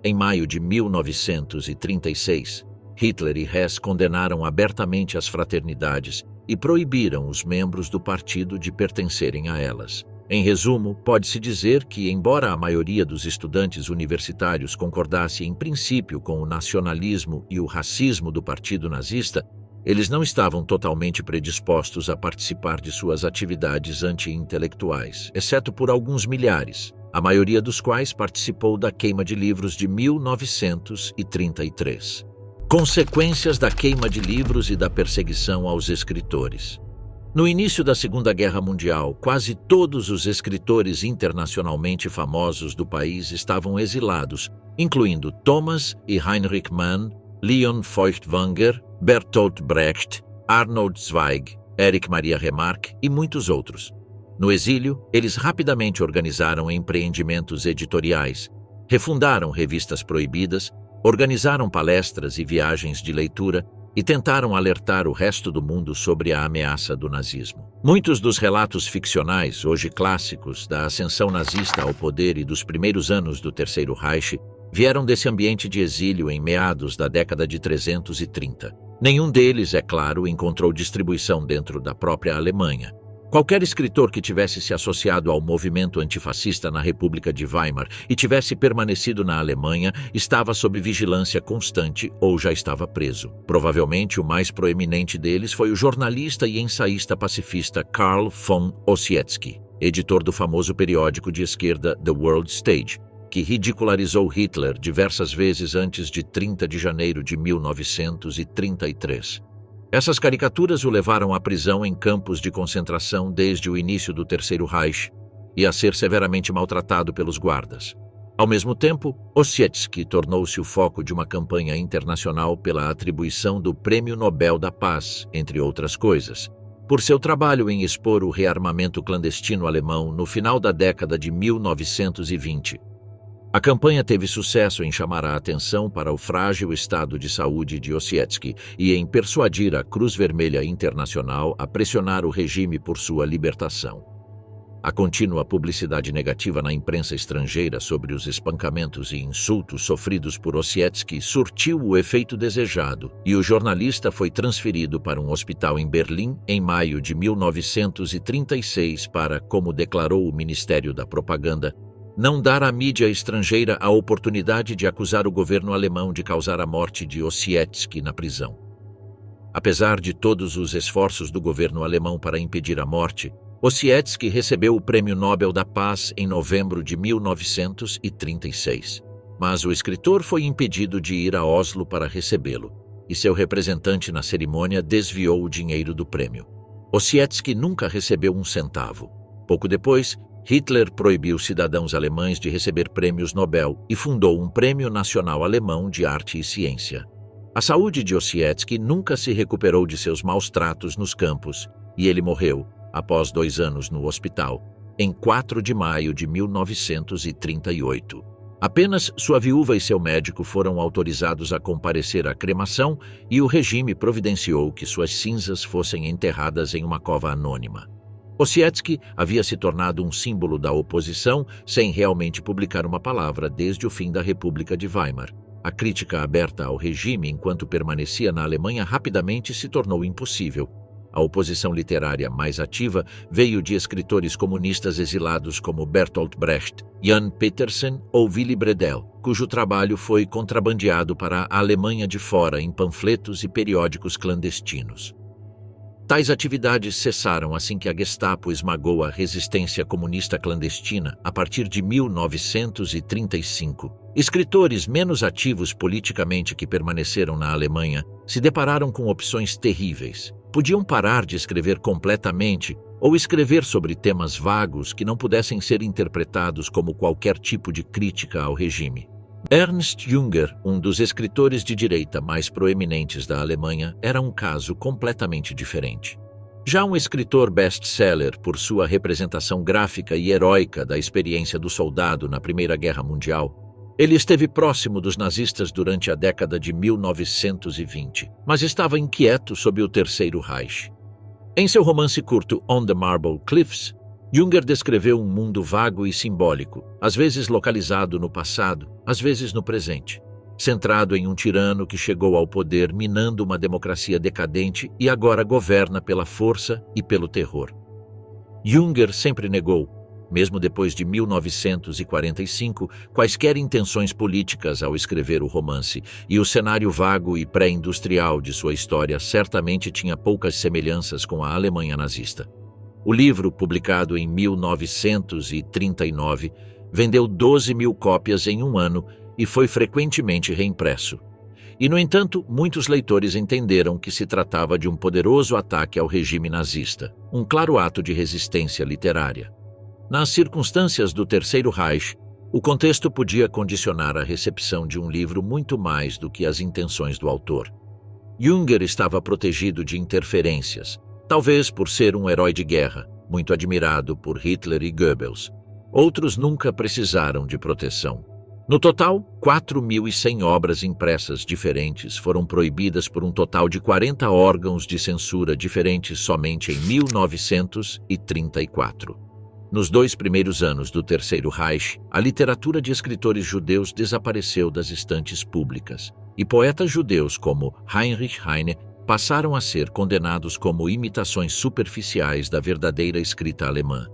Em maio de 1936, Hitler e Hess condenaram abertamente as fraternidades e proibiram os membros do partido de pertencerem a elas. Em resumo, pode-se dizer que, embora a maioria dos estudantes universitários concordasse em princípio com o nacionalismo e o racismo do partido nazista, eles não estavam totalmente predispostos a participar de suas atividades anti-intelectuais, exceto por alguns milhares, a maioria dos quais participou da queima de livros de 1933. Consequências da queima de livros e da perseguição aos escritores. No início da Segunda Guerra Mundial, quase todos os escritores internacionalmente famosos do país estavam exilados, incluindo Thomas e Heinrich Mann, Leon Feuchtwanger, Bertolt Brecht, Arnold Zweig, Erich Maria Remarque e muitos outros. No exílio, eles rapidamente organizaram empreendimentos editoriais, refundaram revistas proibidas, organizaram palestras e viagens de leitura e tentaram alertar o resto do mundo sobre a ameaça do nazismo. Muitos dos relatos ficcionais, hoje clássicos, da ascensão nazista ao poder e dos primeiros anos do Terceiro Reich vieram desse ambiente de exílio em meados da década de 330. Nenhum deles, é claro, encontrou distribuição dentro da própria Alemanha. Qualquer escritor que tivesse se associado ao movimento antifascista na República de Weimar e tivesse permanecido na Alemanha estava sob vigilância constante ou já estava preso. Provavelmente o mais proeminente deles foi o jornalista e ensaísta pacifista Karl von Ossietzky, editor do famoso periódico de esquerda The World Stage, que ridicularizou Hitler diversas vezes antes de 30 de janeiro de 1933. Essas caricaturas o levaram à prisão em campos de concentração desde o início do Terceiro Reich e a ser severamente maltratado pelos guardas. Ao mesmo tempo, Ossietzky tornou-se o foco de uma campanha internacional pela atribuição do Prêmio Nobel da Paz, entre outras coisas. por seu trabalho em expor o rearmamento clandestino alemão no final da década de 1920. A campanha teve sucesso em chamar a atenção para o frágil estado de saúde de Ossietzky e em persuadir a Cruz Vermelha Internacional a pressionar o regime por sua libertação. A contínua publicidade negativa na imprensa estrangeira sobre os espancamentos e insultos sofridos por Ossietzky surtiu o efeito desejado e o jornalista foi transferido para um hospital em Berlim em maio de 1936 para, como declarou o Ministério da Propaganda, não dar à mídia estrangeira a oportunidade de acusar o governo alemão de causar a morte de Ossietzky na prisão. Apesar de todos os esforços do governo alemão para impedir a morte, Ossietzky recebeu o Prêmio Nobel da Paz em novembro de 1936. Mas o escritor foi impedido de ir a Oslo para recebê-lo, e seu representante na cerimônia desviou o dinheiro do prêmio. Ossietzky nunca recebeu um centavo. Pouco depois, Hitler proibiu cidadãos alemães de receber prêmios Nobel e fundou um Prêmio Nacional Alemão de Arte e Ciência. A saúde de Ossietzky nunca se recuperou de seus maus tratos nos campos, e ele morreu, após 2 anos no hospital, em 4 de maio de 1938. Apenas sua viúva e seu médico foram autorizados a comparecer à cremação e o regime providenciou que suas cinzas fossem enterradas em uma cova anônima. Ossietzky havia se tornado um símbolo da oposição sem realmente publicar uma palavra desde o fim da República de Weimar. A crítica aberta ao regime enquanto permanecia na Alemanha rapidamente se tornou impossível. A oposição literária mais ativa veio de escritores comunistas exilados como Bertolt Brecht, Jan Petersen ou Willy Bredel, cujo trabalho foi contrabandeado para a Alemanha de fora em panfletos e periódicos clandestinos. Tais atividades cessaram assim que a Gestapo esmagou a resistência comunista clandestina a partir de 1935. Escritores menos ativos politicamente que permaneceram na Alemanha se depararam com opções terríveis. Podiam parar de escrever completamente ou escrever sobre temas vagos que não pudessem ser interpretados como qualquer tipo de crítica ao regime. Ernst Jünger, um dos escritores de direita mais proeminentes da Alemanha, era um caso completamente diferente. Já um escritor best-seller por sua representação gráfica e heróica da experiência do soldado na Primeira Guerra Mundial, ele esteve próximo dos nazistas durante a década de 1920, mas estava inquieto sob o Terceiro Reich. Em seu romance curto On the Marble Cliffs, Jünger descreveu um mundo vago e simbólico, às vezes localizado no passado, às vezes no presente, centrado em um tirano que chegou ao poder minando uma democracia decadente e agora governa pela força e pelo terror. Jünger sempre negou, mesmo depois de 1945, quaisquer intenções políticas ao escrever o romance, e o cenário vago e pré-industrial de sua história certamente tinha poucas semelhanças com a Alemanha nazista. O livro, publicado em 1939, vendeu 12 mil cópias em um ano e foi frequentemente reimpresso. E, no entanto, muitos leitores entenderam que se tratava de um poderoso ataque ao regime nazista, um claro ato de resistência literária. Nas circunstâncias do Terceiro Reich, o contexto podia condicionar a recepção de um livro muito mais do que as intenções do autor. Jünger estava protegido de interferências, talvez por ser um herói de guerra, muito admirado por Hitler e Goebbels. Outros nunca precisaram de proteção. No total, 4.100 obras impressas diferentes foram proibidas por um total de 40 órgãos de censura diferentes somente em 1934. Nos 2 primeiros anos do Terceiro Reich, a literatura de escritores judeus desapareceu das estantes públicas, e poetas judeus como Heinrich Heine passaram a ser condenados como imitações superficiais da verdadeira escrita alemã.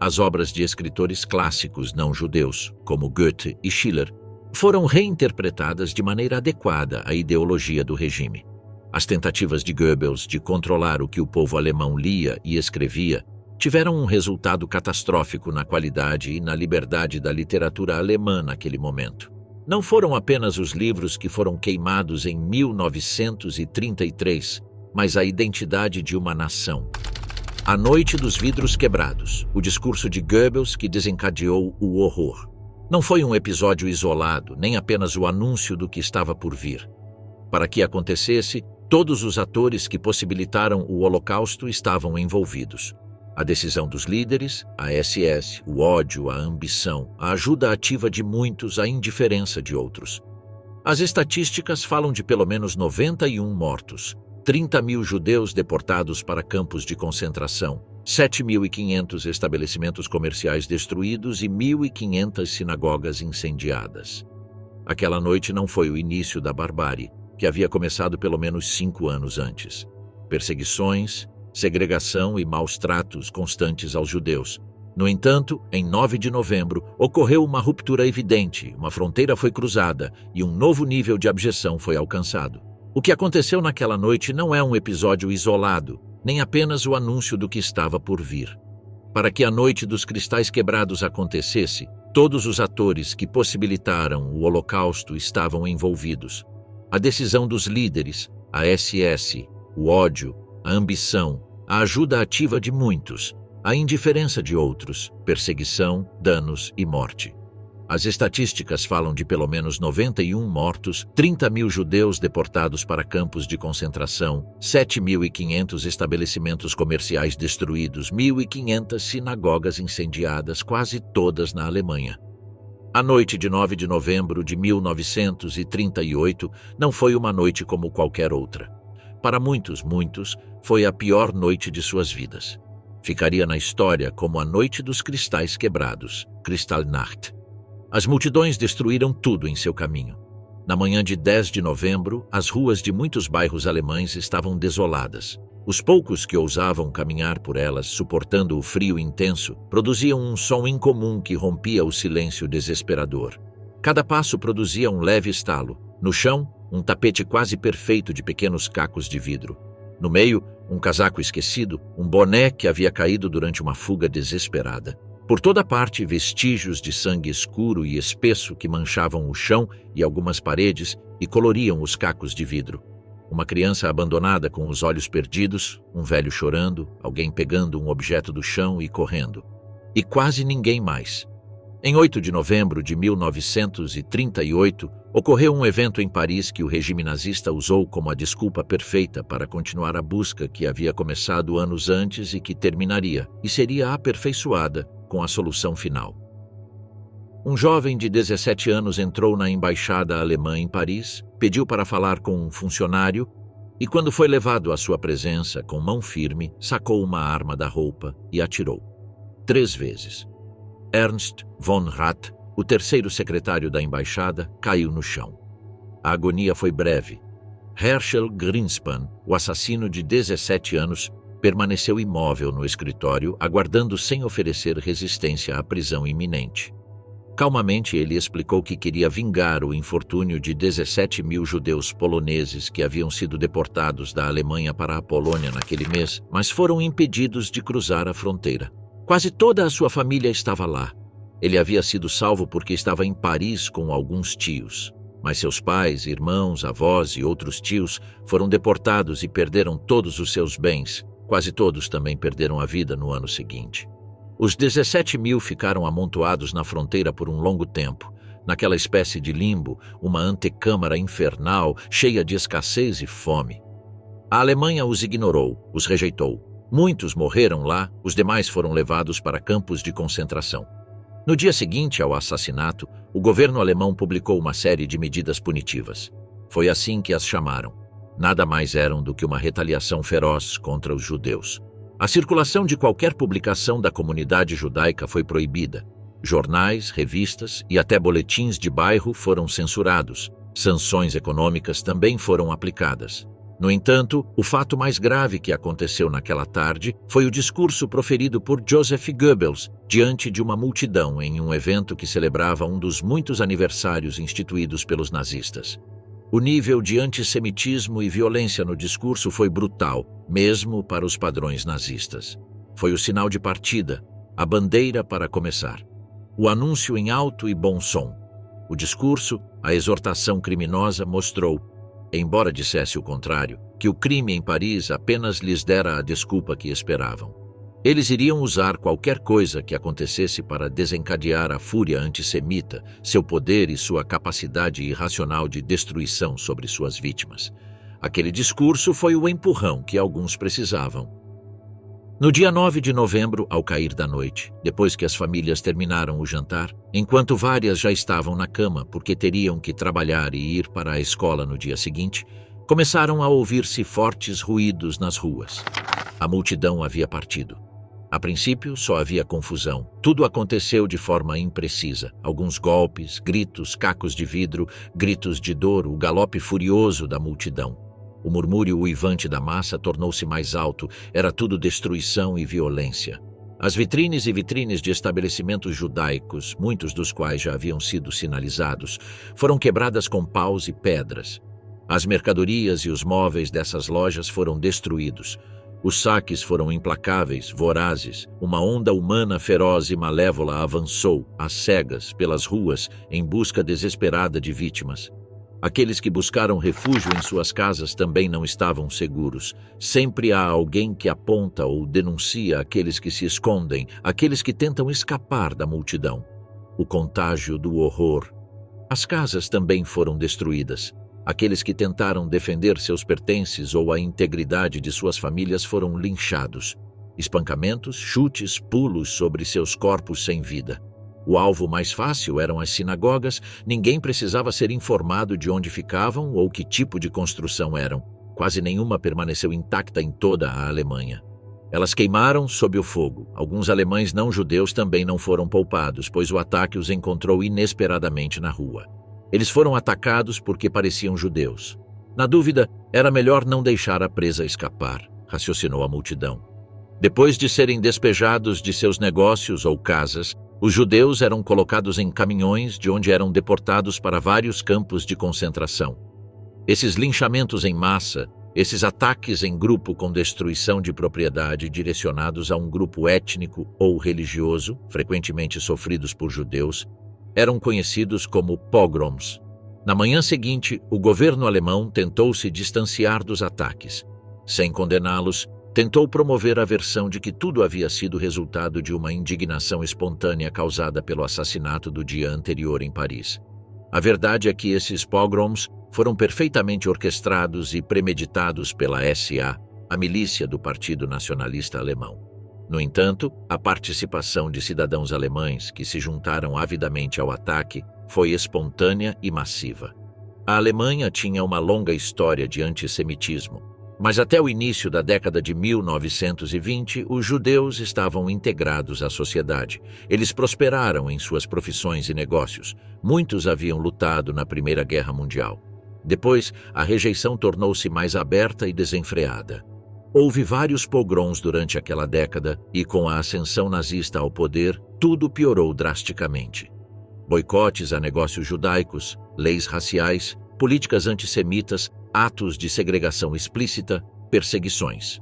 As obras de escritores clássicos não-judeus, como Goethe e Schiller, foram reinterpretadas de maneira adequada à ideologia do regime. As tentativas de Goebbels de controlar o que o povo alemão lia e escrevia tiveram um resultado catastrófico na qualidade e na liberdade da literatura alemã naquele momento. Não foram apenas os livros que foram queimados em 1933, mas a identidade de uma nação. A Noite dos Vidros Quebrados, o discurso de Goebbels que desencadeou o horror. Não foi um episódio isolado, nem apenas o anúncio do que estava por vir. Para que acontecesse, Todos os atores que possibilitaram o Holocausto estavam envolvidos. A decisão dos líderes, a SS, o ódio, a ambição, a ajuda ativa de muitos, a indiferença de outros. As estatísticas falam de pelo menos 91 mortos, 30 mil judeus deportados para campos de concentração, 7.500 estabelecimentos comerciais destruídos e 1.500 sinagogas incendiadas. Aquela noite não foi o início da barbárie, que havia começado pelo menos 5 anos antes. Perseguições, segregação e maus tratos constantes aos judeus. No entanto, em 9 de novembro, ocorreu uma ruptura evidente, uma fronteira foi cruzada e um novo nível de abjeção foi alcançado. O que aconteceu naquela noite não é um episódio isolado, nem apenas o anúncio do que estava por vir. Para que a noite dos cristais quebrados acontecesse, todos os atores que possibilitaram o Holocausto estavam envolvidos. A decisão dos líderes, a SS, o ódio, a ambição, a ajuda ativa de muitos, a indiferença de outros, perseguição, danos e morte. As estatísticas falam de pelo menos 91 mortos, 30 mil judeus deportados para campos de concentração, 7.500 estabelecimentos comerciais destruídos, 1.500 sinagogas incendiadas, quase todas na Alemanha. A noite de 9 de novembro de 1938 não foi uma noite como qualquer outra. Para muitos, foi a pior noite de suas vidas. Ficaria na história como a Noite dos Cristais Quebrados, Kristallnacht. As multidões destruíram tudo em seu caminho. Na manhã de 10 de novembro, as ruas de muitos bairros alemães estavam desoladas. Os poucos que ousavam caminhar por elas, suportando o frio intenso, produziam um som incomum que rompia o silêncio desesperador. Cada passo produzia um leve estalo. No chão, um tapete quase perfeito de pequenos cacos de vidro. No meio, um casaco esquecido, um boné que havia caído durante uma fuga desesperada. Por toda parte, vestígios de sangue escuro e espesso que manchavam o chão e algumas paredes e coloriam os cacos de vidro. Uma criança abandonada com os olhos perdidos, um velho chorando, alguém pegando um objeto do chão e correndo. E quase ninguém mais. Em 8 de novembro de 1938, ocorreu um evento em Paris que o regime nazista usou como a desculpa perfeita para continuar a busca que havia começado anos antes e que terminaria, e seria aperfeiçoada, com a solução final. Um jovem de 17 anos entrou na embaixada alemã em Paris, pediu para falar com um funcionário e, quando foi levado à sua presença com mão firme, sacou uma arma da roupa e atirou. 3 vezes. Ernst von Rath, o terceiro secretário da embaixada, caiu no chão. A agonia foi breve. Herschel Greenspan, o assassino de 17 anos, permaneceu imóvel no escritório, aguardando sem oferecer resistência à prisão iminente. Calmamente, ele explicou que queria vingar o infortúnio de 17 mil judeus poloneses que haviam sido deportados da Alemanha para a Polônia naquele mês, mas foram impedidos de cruzar a fronteira. Quase toda a sua família estava lá. Ele havia sido salvo porque estava em Paris com alguns tios. Mas seus pais, irmãos, avós e outros tios foram deportados e perderam todos os seus bens. Quase todos também perderam a vida no ano seguinte. Os 17 mil ficaram amontoados na fronteira por um longo tempo, naquela espécie de limbo, uma antecâmara infernal, cheia de escassez e fome. A Alemanha os ignorou, os rejeitou. Muitos morreram lá, os demais foram levados para campos de concentração. No dia seguinte ao assassinato, o governo alemão publicou uma série de medidas punitivas. Foi assim que as chamaram. Nada mais eram do que uma retaliação feroz contra os judeus. A circulação de qualquer publicação da comunidade judaica foi proibida. Jornais, revistas e até boletins de bairro foram censurados. Sanções econômicas também foram aplicadas. No entanto, o fato mais grave que aconteceu naquela tarde foi o discurso proferido por Joseph Goebbels diante de uma multidão em um evento que celebrava um dos muitos aniversários instituídos pelos nazistas. O nível de antissemitismo e violência no discurso foi brutal, mesmo para os padrões nazistas. Foi o sinal de partida, a bandeira para começar. O anúncio em alto e bom som. O discurso, a exortação criminosa mostrou, embora dissesse o contrário, que o crime em Paris apenas lhes dera a desculpa que esperavam. Eles iriam usar qualquer coisa que acontecesse para desencadear a fúria antissemita, seu poder e sua capacidade irracional de destruição sobre suas vítimas. Aquele discurso foi o empurrão que alguns precisavam. No dia 9 de novembro, ao cair da noite, depois que as famílias terminaram o jantar, enquanto várias já estavam na cama porque teriam que trabalhar e ir para a escola no dia seguinte, começaram a ouvir-se fortes ruídos nas ruas. A multidão havia partido. A princípio, só havia confusão. Tudo aconteceu de forma imprecisa. Alguns golpes, gritos, cacos de vidro, gritos de dor, o galope furioso da multidão. O murmúrio uivante da massa tornou-se mais alto. Era tudo destruição e violência. As vitrines e vitrines de estabelecimentos judaicos, muitos dos quais já haviam sido sinalizados, foram quebradas com paus e pedras. As mercadorias e os móveis dessas lojas foram destruídos. Os saques foram implacáveis, vorazes. Uma onda humana feroz e malévola avançou, às cegas, pelas ruas, em busca desesperada de vítimas. Aqueles que buscaram refúgio em suas casas também não estavam seguros. Sempre há alguém que aponta ou denuncia aqueles que se escondem, aqueles que tentam escapar da multidão. O contágio do horror. As casas também foram destruídas. Aqueles que tentaram defender seus pertences ou a integridade de suas famílias foram linchados. Espancamentos, chutes, pulos sobre seus corpos sem vida. O alvo mais fácil eram as sinagogas, ninguém precisava ser informado de onde ficavam ou que tipo de construção eram. Quase nenhuma permaneceu intacta em toda a Alemanha. Elas queimaram sob o fogo. Alguns alemães não-judeus também não foram poupados, pois o ataque os encontrou inesperadamente na rua. Eles foram atacados porque pareciam judeus. Na dúvida, era melhor não deixar a presa escapar, raciocinou a multidão. Depois de serem despejados de seus negócios ou casas, os judeus eram colocados em caminhões de onde eram deportados para vários campos de concentração. Esses linchamentos em massa, esses ataques em grupo com destruição de propriedade direcionados a um grupo étnico ou religioso, frequentemente sofridos por judeus, eram conhecidos como pogroms. Na manhã seguinte, o governo alemão tentou se distanciar dos ataques. Sem condená-los, tentou promover a versão de que tudo havia sido resultado de uma indignação espontânea causada pelo assassinato do dia anterior em Paris. A verdade é que esses pogroms foram perfeitamente orquestrados e premeditados pela SA, a milícia do Partido Nacionalista Alemão. No entanto, a participação de cidadãos alemães que se juntaram avidamente ao ataque foi espontânea e massiva. A Alemanha tinha uma longa história de antissemitismo, mas até o início da década de 1920, os judeus estavam integrados à sociedade. Eles prosperaram em suas profissões e negócios. Muitos haviam lutado na Primeira Guerra Mundial. Depois, a rejeição tornou-se mais aberta e desenfreada. Houve vários pogroms durante aquela década e, com a ascensão nazista ao poder, tudo piorou drasticamente. Boicotes a negócios judaicos, leis raciais, políticas antissemitas, atos de segregação explícita, perseguições.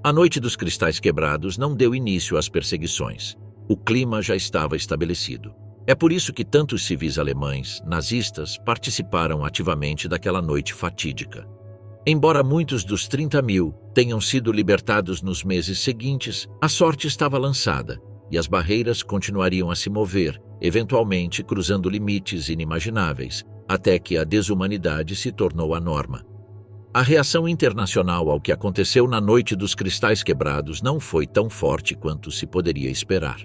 A Noite dos Cristais Quebrados não deu início às perseguições. O clima já estava estabelecido. É por isso que tantos civis alemães, nazistas, participaram ativamente daquela noite fatídica. Embora muitos dos 30.000 tenham sido libertados nos meses seguintes, a sorte estava lançada e as barreiras continuariam a se mover, eventualmente cruzando limites inimagináveis, até que a desumanidade se tornou a norma. A reação internacional ao que aconteceu na Noite dos Cristais Quebrados não foi tão forte quanto se poderia esperar.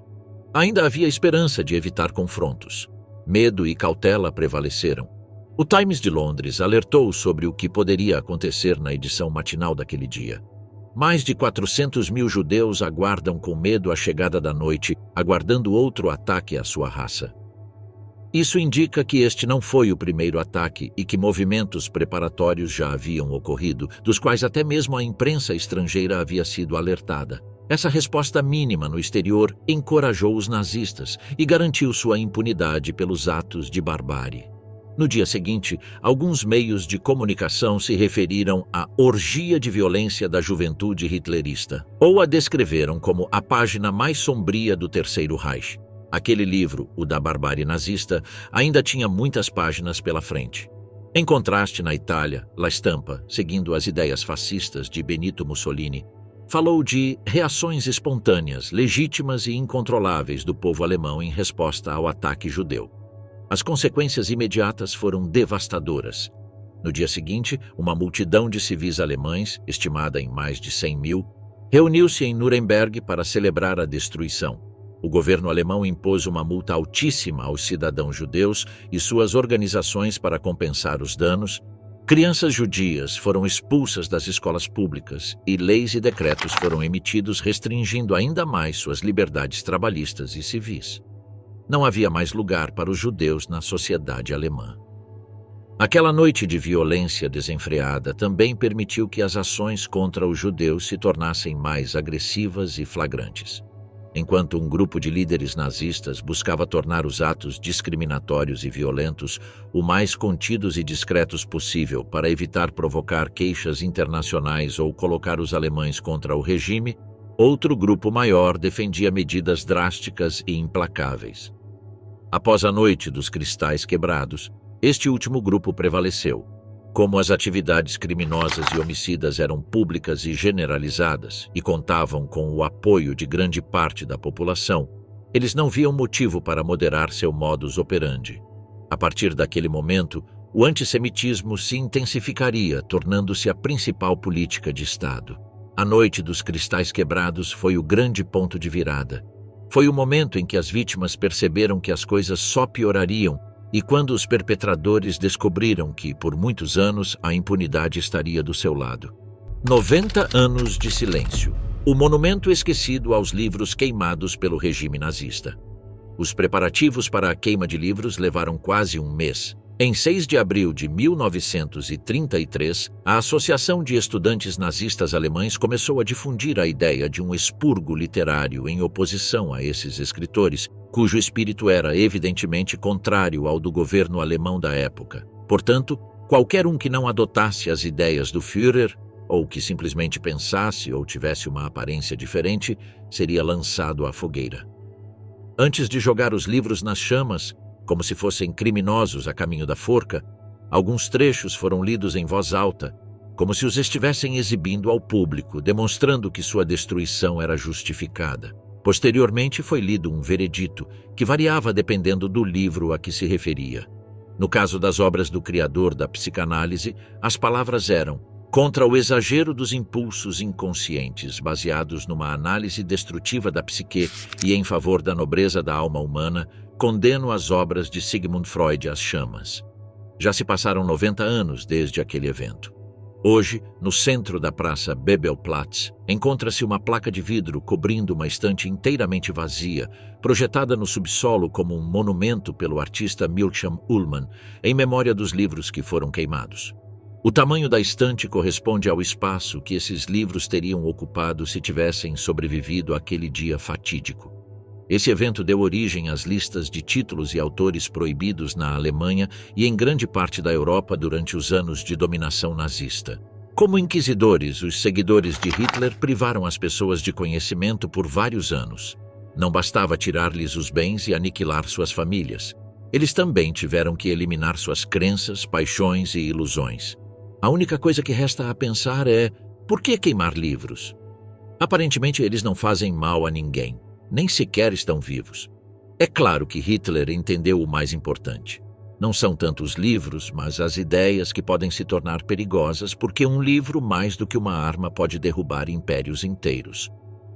Ainda havia esperança de evitar confrontos. Medo e cautela prevaleceram. O Times de Londres alertou sobre o que poderia acontecer na edição matinal daquele dia. Mais de 400.000 judeus aguardam com medo a chegada da noite, aguardando outro ataque à sua raça. Isso indica que este não foi o primeiro ataque e que movimentos preparatórios já haviam ocorrido, dos quais até mesmo a imprensa estrangeira havia sido alertada. Essa resposta mínima no exterior encorajou os nazistas e garantiu sua impunidade pelos atos de barbárie. No dia seguinte, alguns meios de comunicação se referiram à orgia de violência da juventude hitlerista, ou a descreveram como a página mais sombria do Terceiro Reich. Aquele livro, o da barbárie nazista, ainda tinha muitas páginas pela frente. Em contraste, na Itália, La Stampa, seguindo as ideias fascistas de Benito Mussolini, falou de reações espontâneas, legítimas e incontroláveis do povo alemão em resposta ao ataque judeu. As consequências imediatas foram devastadoras. No dia seguinte, uma multidão de civis alemães, estimada em mais de 100.000, reuniu-se em Nuremberg para celebrar a destruição. O governo alemão impôs uma multa altíssima aos cidadãos judeus e suas organizações para compensar os danos. Crianças judias foram expulsas das escolas públicas e leis e decretos foram emitidos restringindo ainda mais suas liberdades trabalhistas e civis. Não havia mais lugar para os judeus na sociedade alemã. Aquela noite de violência desenfreada também permitiu que as ações contra os judeus se tornassem mais agressivas e flagrantes. Enquanto um grupo de líderes nazistas buscava tornar os atos discriminatórios e violentos o mais contidos e discretos possível para evitar provocar queixas internacionais ou colocar os alemães contra o regime, outro grupo maior defendia medidas drásticas e implacáveis. Após a noite dos cristais quebrados, este último grupo prevaleceu. Como as atividades criminosas e homicidas eram públicas e generalizadas e contavam com o apoio de grande parte da população, eles não viam motivo para moderar seu modus operandi. A partir daquele momento, o antissemitismo se intensificaria, tornando-se a principal política de Estado. A noite dos cristais quebrados foi o grande ponto de virada. Foi o momento em que as vítimas perceberam que as coisas só piorariam e quando os perpetradores descobriram que, por muitos anos, a impunidade estaria do seu lado. 90 anos de silêncio. O monumento esquecido aos livros queimados pelo regime nazista. Os preparativos para a queima de livros levaram quase um mês. Em 6 de abril de 1933, a Associação de Estudantes Nazistas Alemães começou a difundir a ideia de um expurgo literário em oposição a esses escritores, cujo espírito era evidentemente contrário ao do governo alemão da época. Portanto, qualquer um que não adotasse as ideias do Führer, ou que simplesmente pensasse ou tivesse uma aparência diferente, seria lançado à fogueira. Antes de jogar os livros nas chamas, como se fossem criminosos a caminho da forca, alguns trechos foram lidos em voz alta, como se os estivessem exibindo ao público, demonstrando que sua destruição era justificada. Posteriormente foi lido um veredito, que variava dependendo do livro a que se referia. No caso das obras do criador da psicanálise, as palavras eram: contra o exagero dos impulsos inconscientes, baseados numa análise destrutiva da psique e em favor da nobreza da alma humana, condeno as obras de Sigmund Freud às chamas. Já se passaram 90 anos desde aquele evento. Hoje, no centro da praça Bebelplatz, encontra-se uma placa de vidro cobrindo uma estante inteiramente vazia, projetada no subsolo como um monumento pelo artista Milcham Ullmann, em memória dos livros que foram queimados. O tamanho da estante corresponde ao espaço que esses livros teriam ocupado se tivessem sobrevivido àquele dia fatídico. Esse evento deu origem às listas de títulos e autores proibidos na Alemanha e em grande parte da Europa durante os anos de dominação nazista. Como inquisidores, os seguidores de Hitler privaram as pessoas de conhecimento por vários anos. Não bastava tirar-lhes os bens e aniquilar suas famílias. Eles também tiveram que eliminar suas crenças, paixões e ilusões. A única coisa que resta a pensar é: por que queimar livros? Aparentemente eles não fazem mal a ninguém. Nem sequer estão vivos. É claro que Hitler entendeu o mais importante. Não são tanto os livros, mas as ideias que podem se tornar perigosas porque um livro, mais do que uma arma, pode derrubar impérios inteiros.